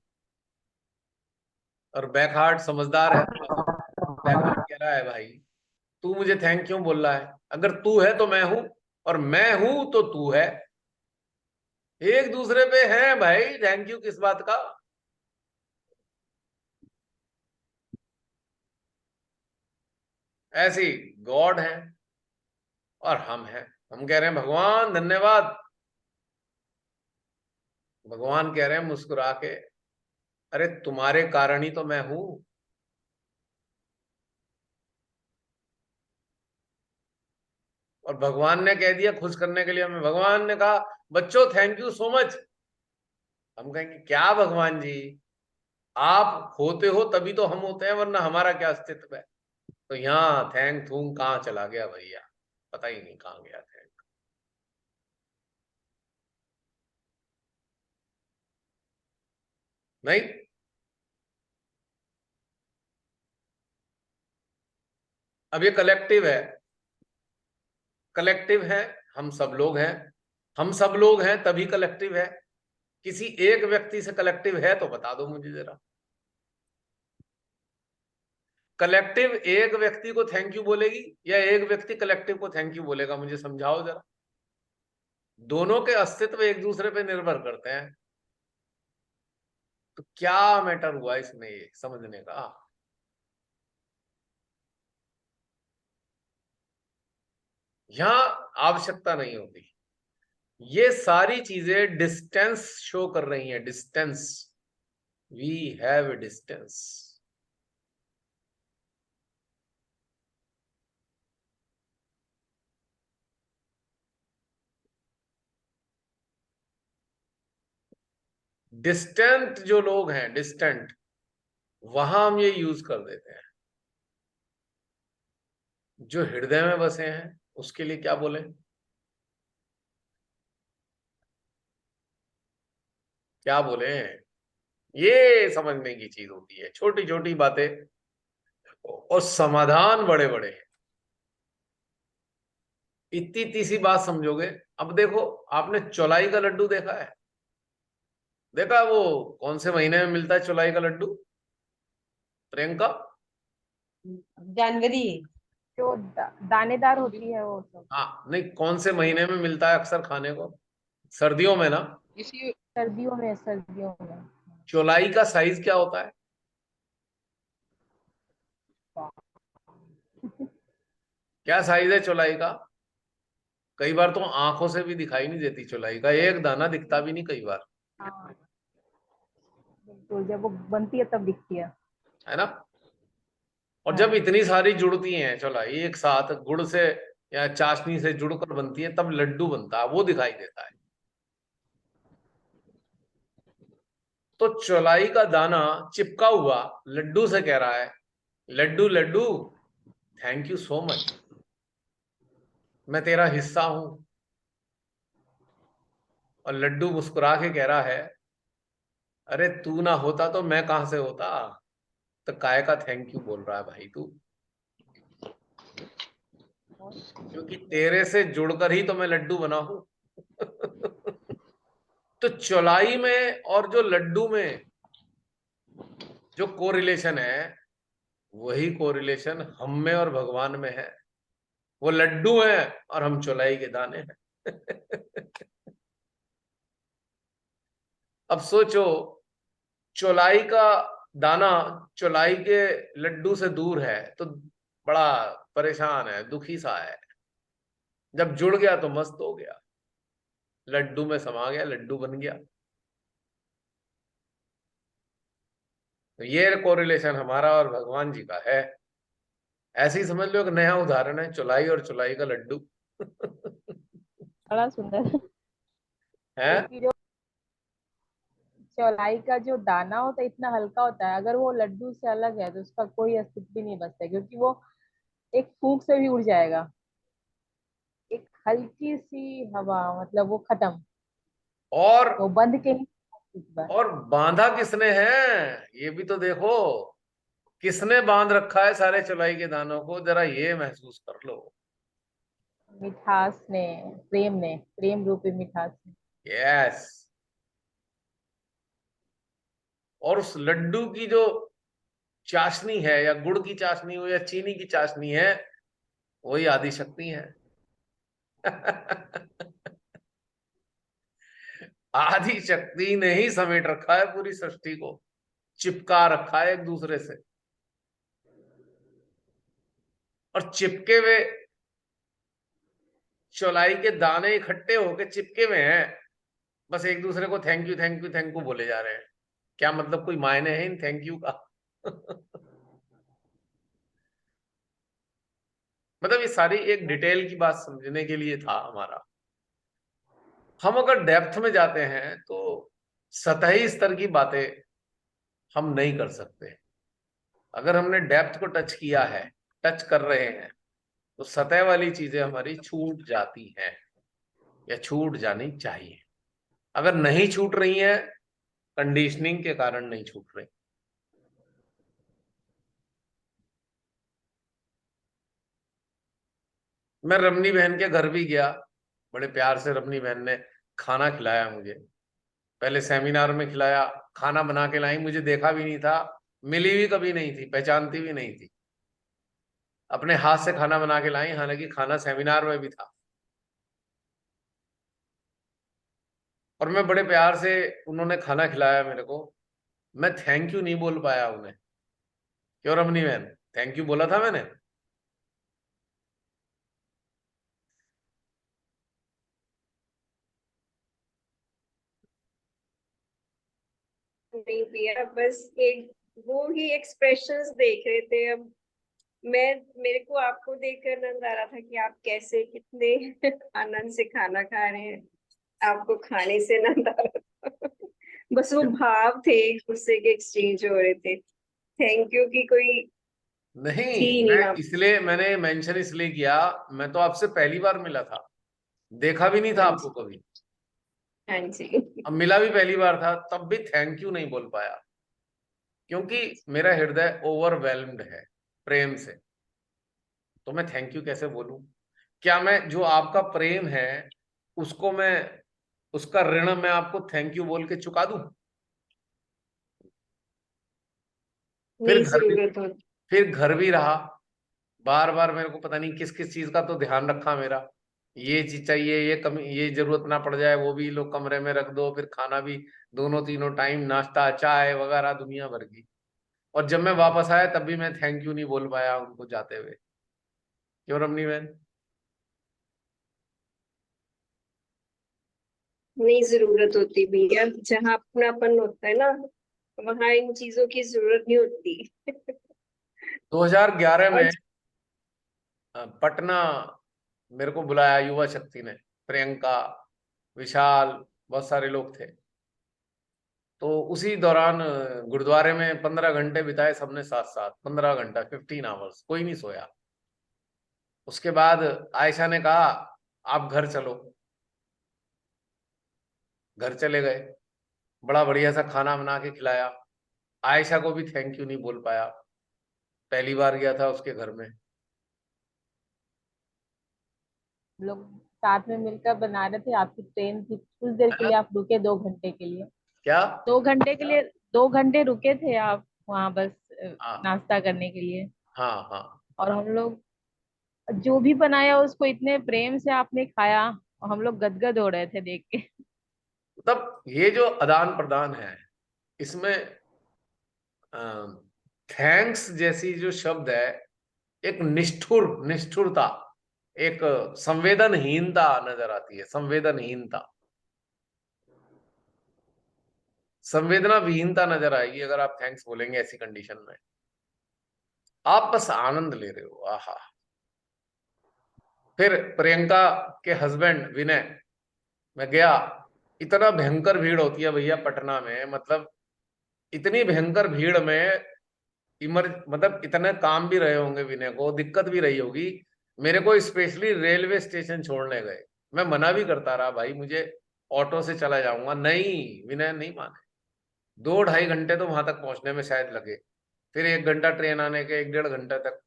और बैक हार्ट समझदार है थोड़ा सा। बैक हार्ट कह रहा है भाई तू मुझे थैंक क्यों बोल रहा है? अगर तू है तो मैं हूं, और मैं हूं तो तू है। एक दूसरे पे है भाई, थैंक यू किस बात का? ऐसी गॉड है और हम हैं। हम कह रहे हैं भगवान धन्यवाद, भगवान कह रहे हैं मुस्कुरा के अरे तुम्हारे कारण ही तो मैं हूं। और भगवान ने कह दिया खुश करने के लिए हमें, भगवान ने कहा बच्चों थैंक यू सो मच। हम कहेंगे क्या भगवान जी, आप होते हो तभी तो हम होते हैं, वरना हमारा क्या अस्तित्व है? तो यहाँ थैंक थूंग कहाँ चला गया भैया, पता ही नहीं कहाँ गया थैंक। नहीं, अब ये कलेक्टिव है, कलेक्टिव है। हम सब लोग हैं, हम सब लोग हैं तभी कलेक्टिव है। किसी एक व्यक्ति से कलेक्टिव है तो बता दो मुझे जरा। कलेक्टिव एक व्यक्ति को थैंक यू बोलेगी या एक व्यक्ति कलेक्टिव को थैंक यू बोलेगा? मुझे समझाओ जरा। दोनों के अस्तित्व एक दूसरे पे निर्भर करते हैं। तो क्या मैटर हुआ इसमें ये समझने का? यहां आवश्यकता नहीं होती। ये सारी चीजें डिस्टेंस शो कर रही हैं, distance, we have distance. Distant जो लोग हैं, डिस्टेंट, वहां हम ये यूज कर देते हैं। जो हृदय में बसे हैं उसके लिए क्या बोले? क्या बोले? ये समझने की चीज होती है, छोटी छोटी बातें और समाधान बड़े बड़े हैं। इतनी तीसी बात समझोगे। अब देखो, आपने चौलाई का लड्डू देखा है? देखा वो कौन से महीने में मिलता है चौलाई का लड्डू, प्रियंका? जनवरी। जो दानेदार होती है वो सब। हाँ, नहीं, कौन से महीने में मिलता है अक्सर खाने को? सर्दियों में ना। इसी सर्दियों में, सर्दियों में। चौलाई का साइज क्या होता है? क्या साइज है चौलाई का? कई बार तो आंखों से भी दिखाई नहीं देती चौलाई का, एक दाना दिखता भी नहीं कई बार, हाँ बिल्कुल, जब वो बनती है तब दिखती है ना? और जब हाँ। इतनी सारी जुड़ती हैं चौलाई एक साथ, गुड़ से या चाशनी से जुड़कर बनती है, तब लड्डू बनता है, वो दिखाई देता है। तो चौलाई का दाना चिपका हुआ लड्डू से कह रहा है, laddu laddu, thank you so much, मैं तेरा हिस्सा हूं। और लड्डू मुस्कुरा के कह रहा है, अरे तू ना होता तो मैं कहां से होता। तो काय का थैंक यू बोल रहा है भाई तू, क्योंकि तेरे से जुड़कर ही तो मैं लड्डू बना हूं। तो चौलाई में और जो लड्डू में जो कोरिलेशन है, वही कोरिलेशन हम में और भगवान में है। वो लड्डू हैं और हम चौलाई के दाने हैं। अब सोचो, चौलाई का दाना चौलाई के लड्डू से दूर है तो बड़ा परेशान है, दुखी सा है। जब जुड़ गया तो मस्त हो गया, लड्डू में समा गया, लड्डू बन गया। तो ये कोरिलेशन हमारा और भगवान जी का है। ऐसे ही समझ लो, एक नया उदाहरण है चौलाई और चौलाई का लड्डू। बड़ा सुंदर। है। क्योंकि जो चौलाई का जो दाना होता है इतना हल्का होता है, अगर वो लड्डू से अलग है तो उसका कोई अस्तित्व भी नहीं बचता, क्योंकि वो एक फूंक से भी उड़ जाएगा। एक हल्की सी हवा, मतलब वो खत्म, और वो बंद के ही एक बार। और बांधा किसने है, ये भी तो देखो। किसने बांध रखा है सारे चौलाई के दानों को, जरा ये महसूस कर लो। मिठास ने, प्रेम ने, प्रेम रूपी मिठास ने। यस। और उस लड्डू की जो चाशनी है, या गुड़ की चाशनी हो या चीनी की चाशनी है, वही आदि शक्ति है। आदि शक्ति ने ही समेट रखा है पूरी सृष्टि को, चिपका रखा है एक दूसरे से। और चिपके हुए चौलाई के दाने इकट्ठे होके चिपके हुए हैं, बस एक दूसरे को thank you thank you thank you बोले जा रहे हैं। क्या मतलब, कोई मायने है इन थैंक यू का? मतलब ये सारी एक डिटेल की बात समझने के लिए था हमारा। हम अगर डेप्थ में जाते हैं तो सतही स्तर की बातें हम नहीं कर सकते। अगर हमने डेप्थ को टच किया है, टच कर रहे हैं, तो सतह वाली चीजें हमारी छूट जाती हैं, या छूट जानी चाहिए। अगर नहीं छूट रही है, कंडीशनिंग के कारण नहीं छूट रही। मैं रमनी बहन के घर भी गया, बड़े प्यार से रमनी बहन ने खाना खिलाया मुझे। पहले सेमिनार में खिलाया, खाना बना के लाई, मुझे देखा भी नहीं था, मिली भी कभी नहीं थी, पहचानती भी नहीं थी। अपने हाथ से खाना बना के लाई, हालांकि खाना सेमिनार में भी था। और मैं बड़े प्यार से, उन्होंने खाना खिलाया मेरे को। मैं थैंक यू नहीं बोल पाया उन्हें। क्यों रमनी बहन, थैंक यू बोला था मैंने? भैया, बस एक वो ही एक्सप्रेशंस देख रहे थे। अब मेरे को आपको देखकर आनंद आ रहा था कि आप कैसे कितने आनंद से खाना खा रहे हैं। आपको खाने से आनंद आ रहा था। बस वो भाव थे, एक दूसरे के एक्सचेंज हो रहे थे। थैंक यू कि कोई नहीं, थी नहीं मैं वहां। इसलिए मैंने मेंशन इसलिए किया, मैं तो आपसे पहली बार मिला था, देखा भी नहीं था हाँ आपको जी, कभी। हाँ जी। अब मिला भी पहली बार था, तब भी थैंक यू नहीं बोल पाया, क्योंकि मेरा हृदय ओवरवेल्म्ड है प्रेम से। तो मैं थैंक यू कैसे बोलूं? क्या मैं जो आपका प्रेम है उसको मैं, उसका ऋण मैं आपको थैंक यू बोल के चुका दूं? फिर नहीं घर भी जरूरत हो। फिर घर भी रहा, बार बार मेरे को पता नहीं किस किस चीज का तो ध्यान रखा मेरा, ये चीज चाहिए, ये कमी, ये जरूरत ना पड़ जाए, वो भी लोग कमरे में रख दो, फिर खाना भी दोनों तीनों टाइम, नाश्ता चाय वगैरह दुनिया भर की। और जब मैं वापस आया तब भी मैं थैंक यू नहीं बोल पाया उनको जाते हुए। क्यों रमनी बहन? नहीं जरूरत होती भैया, जहाँ अपनापन होता है ना, वहां इन चीजों की जरूरत नहीं होती। 2011 और में पटना मेरे को बुलाया युवा शक्ति ने, प्रियंका, विशाल, बहुत सारे लोग थे। तो उसी दौरान गुरुद्वारे में 15 घंटे बिताए सबने साथ साथ, 15 घंटा, 15 आवर्स, कोई नहीं सोया। उसके बाद आयशा ने कहा आप घर चलो, घर चले गए, बड़ा बढ़िया सा खाना बना के खिलाया। आयशा को भी थैंक यू नहीं बोल पाया, पहली बार गया था उसके घर में। हम लोग साथ में मिलकर बना रहे थे, आपकी ट्रेन थी, कुछ देर के लिए आप रुके, 2 घंटे के लिए। क्या? 2 घंटे के लिए, 2 घंटे रुके थे आप वहां, बस हाँ, नाश्ता करने के लिए। हाँ, हाँ। और हम लोग जो भी बनाया उसको इतने प्रेम से आपने खाया, और हम लोग गदगद हो रहे थे देख के। मतलब ये जो आदान प्रदान है, इसमें थैंक्स जैसी जो शब्द है, एक निष्ठुरता, एक संवेदनहीनता नजर आती है, संवेदनहीनता, संवेदना विहीनता नजर आएगी अगर आप थैंक्स बोलेंगे ऐसी कंडीशन में। आप बस आनंद ले रहे हो, आहा। फिर प्रियंका के हस्बैंड विनय, मैं गया, इतना भयंकर भीड़ होती है भैया पटना में, मतलब इतनी भयंकर भीड़ में मतलब इतने काम भी रहे होंगे, विनय को दिक्कत भी रही होगी। मेरे को स्पेशली रेलवे स्टेशन छोड़ने गए, मैं मना भी करता रहा, भाई मुझे ऑटो से चला जाऊंगा, नहीं, विनय नहीं माने। 2 ढाई घंटे तो वहां तक पहुंचने में शायद लगे, फिर 1 घंटा ट्रेन आने के, 1 डेढ़ घंटे तक।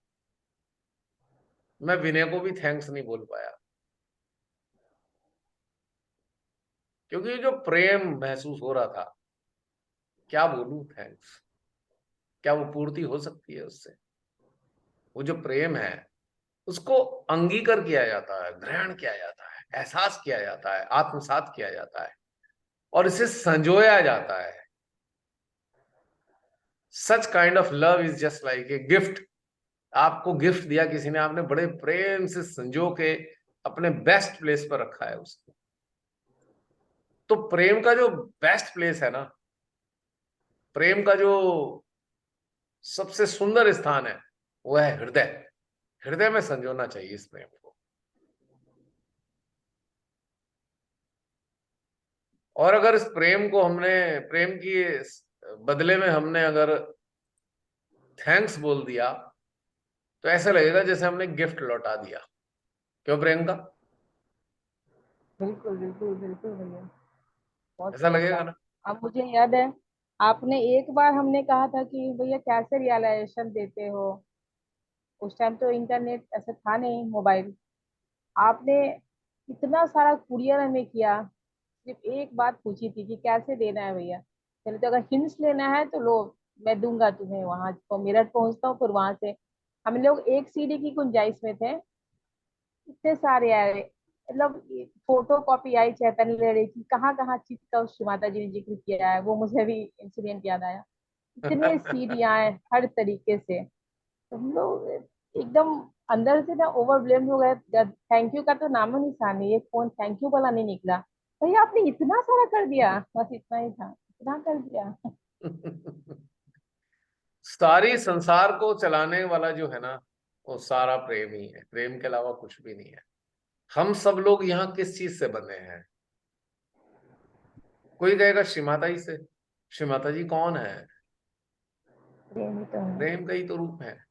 मैं विनय को भी थैंक्स नहीं बोल पाया, क्योंकि जो प्रेम महसूस हो रहा था, क्या बोलूं थैंक्स, क्या वो पूर्ति हो सकती है उससे? वो जो प्रेम है उसको अंगीकार किया जाता है, ग्रहण किया जाता है, एहसास किया जाता है, आत्मसात किया जाता है, और इसे संजोया जाता है। Such kind of love is just like a gift. आपको गिफ्ट दिया किसी ने, आपने बड़े प्रेम से संजो के अपने बेस्ट प्लेस पर रखा है उसको। तो प्रेम का जो बेस्ट प्लेस है ना, प्रेम का जो सबसे सुंदर स्थान है, वो है हृदय। हृदय में संजोना चाहिए इस प्रेम को। और अगर इस प्रेम को हमने, प्रेम की बदले में हमने अगर थैंक्स बोल दिया, तो ऐसा लगेगा जैसे हमने गिफ्ट लौटा दिया। क्यों प्रियंका? बिल्कुल बिल्कुल बिल्कुल भैया, बहुत ऐसा सही लगेगा कहा। ना? अब मुझे याद है, आपने एक बार हमने कहा था कि भैया कैसे रियलाइजेशन देते हो। उस टाइम तो इंटरनेट ऐसा था नहीं, मोबाइल। आपने इतना सारा कुरियर हमें किया, सिर्फ एक बात पूछी थी कि कैसे देना है भैया। चलो तो अगर हिंट्स लेना है तो लो, मैं दूंगा तुम्हें, वहां तो मेरठ पहुंचता हूँ, फिर वहां से। हम लोग एक सीडी की गुंजाइश में थे, इतने सारे आए, मतलब फोटो कॉपी आई चैतन्य लेरे की, कहाँ कहाँ चीज का उस माता जी ने जिक्र किया है, वो मुझे भी इंसिडेंट याद आया। इतने सीडियां आए हर तरीके से, तो हम लोग एकदम अंदर से ना ओवरवेल्म हो गए। थैंक यू का तो नामो निशान नहीं, ये फोन थैंक यू वाला नहीं निकला। भैया आपने इतना सारा कर दिया, बस इतना ही था, इतना कर दिया। सारी संसार को चलाने वाला जो है ना, वो सारा प्रेम ही है, प्रेम के अलावा कुछ भी नहीं है। हम सब लोग यहाँ किस चीज से बने हैं? कोई कहेगा श्रीमाता जी से। श्रीमाता जी कौन है? प्रेम ही तो है। प्रेम का ही तो रूप है।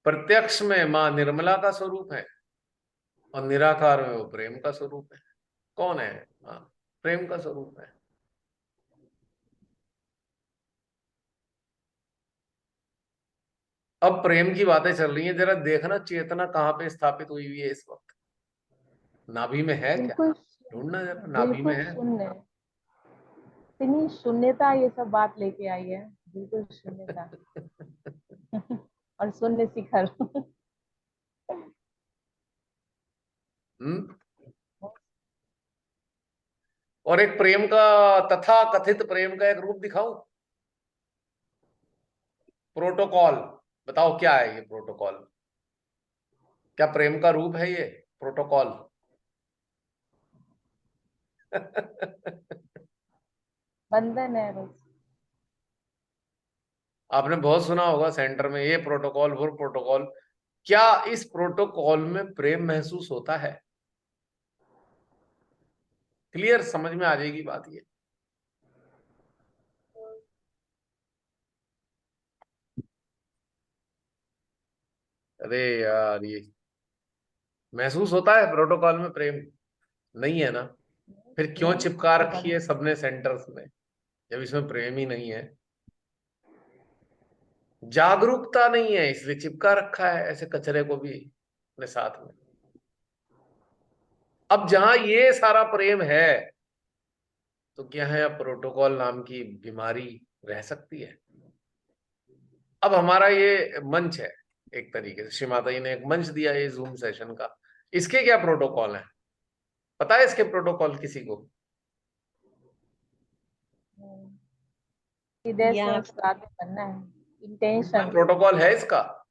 प्रत्यक्ष में माँ निर्मला का स्वरूप है और निराकार में वो प्रेम का स्वरूप है। कौन है? हाँ, प्रेम का स्वरूप है। अब प्रेम की बातें चल रही हैं, जरा देखना चेतना कहाँ पे स्थापित हुई हुई है इस वक्त। नाभि में है क्या? बिल्कुल, ढूंढना जरा, नाभि बिल्कुल में है? शून्य। इतनी शून्यता ये सब बात लेके आई है, बिल्कुल शून्यता। और शून्य शिखर। हम्म। और एक प्रेम का, तथा कथित प्रेम का एक रूप दिखाऊं? प्रोटोकॉल। बताओ क्या है ये प्रोटोकॉल? क्या प्रेम का रूप है ये प्रोटोकॉल? बंधन है बस। आपने बहुत सुना होगा सेंटर में ये प्रोटोकॉल वो प्रोटोकॉल। क्या इस प्रोटोकॉल में प्रेम महसूस होता है? क्लियर समझ में आ जाएगी बात ये। अरे यार, ये महसूस होता है प्रोटोकॉल में प्रेम? नहीं है ना? फिर क्यों चिपका रखी है सबने सेंटर्स में, जब इसमें प्रेम ही नहीं है? जागरूकता नहीं है इसलिए चिपका रखा है ऐसे कचरे को भी अपने साथ में। अब जहां ये सारा प्रेम है, तो क्या है, अब प्रोटोकॉल नाम की बीमारी रह सकती है? अब हमारा ये मंच है, एक तरीके से श्रीमाता जी ने एक मंच दिया है जूम सेशन का। इसके क्या प्रोटोकॉल है? पता है इसके प्रोटोकॉल किसी को? हृदय से या उसका आगे बनना है, कोई इंटेंशन। प्रोटोकॉल है इसका?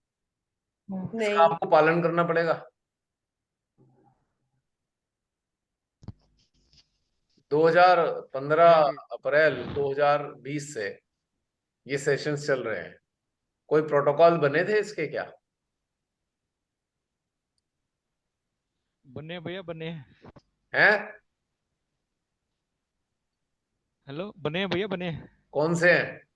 इसका नहीं। आपको पालन करना पड़ेगा। 2015 अप्रैल 2020 से ये सेशंस चल रहे हैं। कोई प्रोटोकॉल बने थे इसके क्या? बने भैया बने। हैं? हेलो, बने भैया बने। कौन से हैं?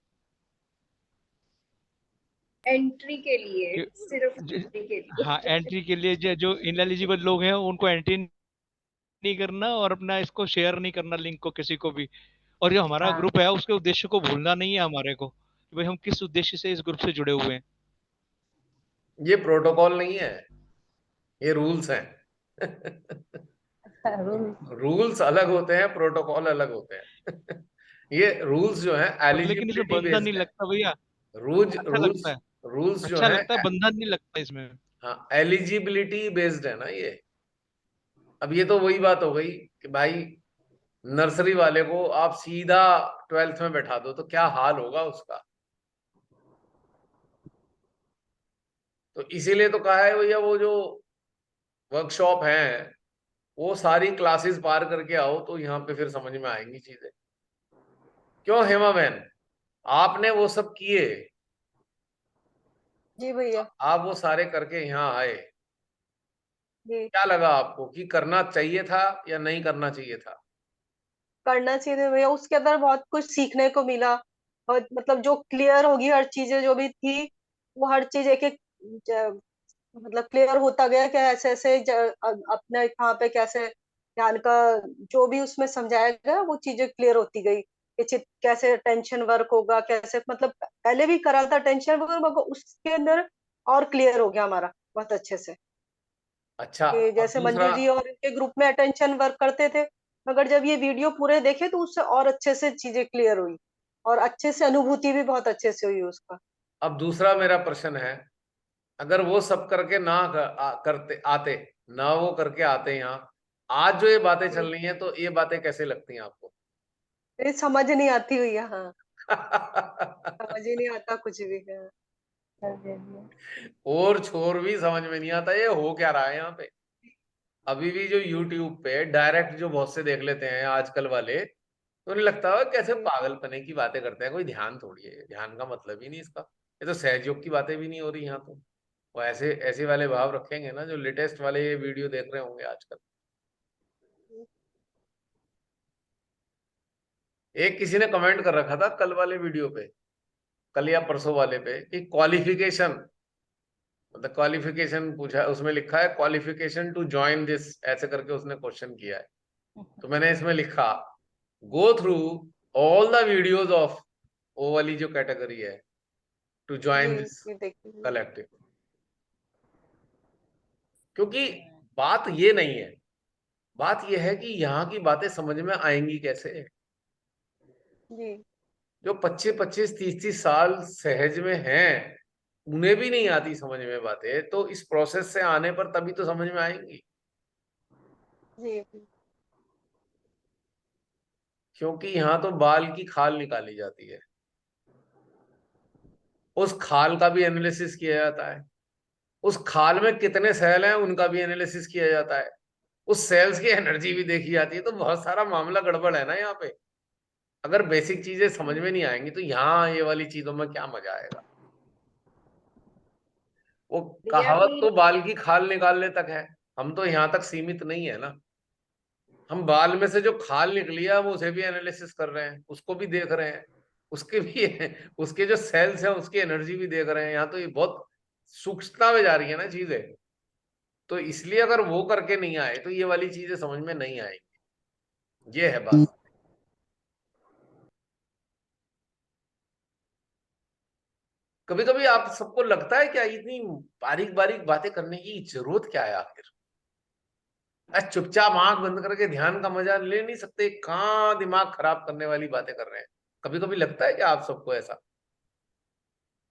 एंट्री के लिए, कि- सिर्फ ज- एंट्री के लिए। हाँ, एंट्री के लिए जो इनएलिजिबल लोग हैं उनको एंट्री नहीं करना, और अपना इसको शेयर नहीं करना लिंक को किसी को भी। और जो हमारा हाँ, ग्रुप है उसके उद्देश्य को भूलना नहीं है हमारे को, कि भाई हम किस उद्देश्य से इस ग्रुप से जुड़े हुए हैं। ये प्रोटोकॉल नहीं है, ये रूल्स हैं। अच्छा रूल। रूल्स अलग होते हैं, प्रोटोकॉल अलग होते हैं। ये रूल्स जो है पर लेकिन इसमें एलिजिबिलिटी बंधन नहीं बेस्ड है। लगता भैया। रूज अच्छा लगता रूल्स है। रूल्स जो अच्छा है, लगता है, बंधन नहीं लगता इसमें। हाँ, एलिजिबिलिटी बेस्ड है ना ये। अब ये तो वही बात हो गई कि भाई नर्सरी वाले को आप सीधा 12th में बैठा दो तो क्या हाल होगा उसका। तो इसीलिए तो कहा है भैया, वो जो वर्कशॉप है वो सारी क्लासेस पार करके आओ तो यहाँ पे फिर समझ में आएंगी चीजें। क्यों हेमा बहन, आपने वो सब किए, जी भैया। आप वो सारे करके यहाँ आए, जी। क्या लगा आपको कि करना चाहिए था या नहीं करना चाहिए था? करना चाहिए था भैया, उसके अंदर बहुत कुछ सीखने को मिला। और मतलब जो क्लियर होगी हर चीजें जो भी थी, वो हर चीज एक एक मतलब क्लियर होता गया कि ऐसे ऐसे अपने कहाँ पे कैसे ध्यान का जो भी उसमें समझाया गया वो चीजें क्लियर होती गई कि कैसे टेंशन वर्क होगा, कैसे मतलब पहले भी करा था टेंशन वर्क, मगर उसके अंदर और क्लियर हो गया हमारा बहुत अच्छे से। अच्छा, कि अब जैसे दूसरा। मंजू जी और इनके ग्रुप में अटेंशन वर्क करते थे, मगर जब ये वीडियो पूरे देखे तो उससे और अच्छे से चीजें क्लियर हुई और अच्छे से अनुभूति भी बहुत अच्छे से हुई उसका। अब दूसरा मेरा प्रश्न है, अगर वो सब करके ना करते आते, ना वो करके आते यहाँ, आज जो ये बातें चल रही हैं, तो ये बातें कैसे लगती हैं आपको? ये समझ नहीं आती हुई है, हाँ। समझ ही नहीं आता कुछ भी, हाँ। कर दे दिया। और छोर भी समझ में नहीं आता ये हो क्या रहा है यहाँ पे। अभी भी जो YouTube पे डायरेक्ट जो बहुत से देख लेते हैं आजकल वाले, तो उन्हें लगता है कैसे पागलपने की बातें करते हैं, कोई ध्यान थोड़ी है, ध्यान का मतलब ही नहीं इसका, ये तो सहयोग की बातें भी नहीं हो रही यहाँ तो। वो ऐसे ऐसे वाले भाव रखेंगे ना जो लेटेस्ट वाले ये वीडियो देख रहे होंगे आजकल। एक किसी ने कमेंट कर रखा था कल वाले वीडियो पे, कल या परसों वाले पे, कि क्वालिफिकेशन, मतलब क्वालिफिकेशन पूछा, उसमें लिखा है क्वालिफिकेशन टू ज्वाइन दिस, ऐसे करके उसने क्वेश्चन किया है। तो मैंने इसमें लिखा go through all the videos of वो वाली जो कैटेगरी है टू ज्वाइन दिस ये देखिए कलेक्टिव। क्योंकि बात ये नहीं है, बात ये है कि यहाँ की बातें समझ में आएंगी कैसे। जी जो 25-25 30-30 साल सहज में हैं उन्हें भी नहीं आती समझ में बातें, तो इस प्रोसेस से आने पर तभी तो समझ में आएंगी। जी क्योंकि यहाँ तो बाल की खाल निकाली जाती है, उस खाल का भी एनालिसिस किया जाता है, उस खाल में कितने सेल हैं उनका भी एनालिसिस किया जाता है, उस सेल्स की एनर्जी भी देखी जाती है। तो बहुत सारा मामला गड़बड़ है ना यहाँ पे। अगर बेसिक चीजें समझ में नहीं आएंगी तो यहाँ ये वाली चीजों में क्या मजा आएगा। वो भैया कहावत अभी तो बाल की खाल निकालने तक है, हम तो यहाँ तक सीमित नहीं है ना। हम बाल में से जो खाल निकली है हम उसे भी एनालिसिस कर रहे हैं, उसको भी देख रहे हैं, उसके भी उसके जो सेल्स हैं उसकी एनर्जी भी देख रहे हैं। यहाँ तो ये बहुत सूक्ष्मता में जा रही है ना चीजें। तो इसलिए अगर वो करके नहीं आए तो ये वाली चीजें समझ में नहीं आएंगी, ये है बात। कभी कभी आप सबको लगता है क्या इतनी बारीक बारीक बातें करने की जरूरत क्या है आखिर। चुपचाप आंख बंद करके ध्यान का मजा ले नहीं सकते, कहाँ दिमाग खराब करने वाली बातें कर रहे हैं। कभी कभी लगता है कि आप सबको ऐसा।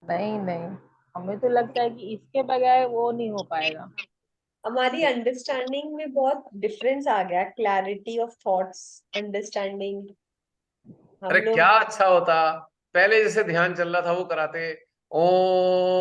नहीं नहीं, हमें तो लगता है कि इसके बगैर वो नहीं हो पाएगा। हमारी अंडरस्टैंडिंग में बहुत डिफरेंस आ गया, क्लैरिटी ऑफ थॉट्स, अंडरस्टैंडिंग। हम अरे क्या लोग अच्छा होता, पहले जैसे ध्यान चल रहा था वो कराते, ओम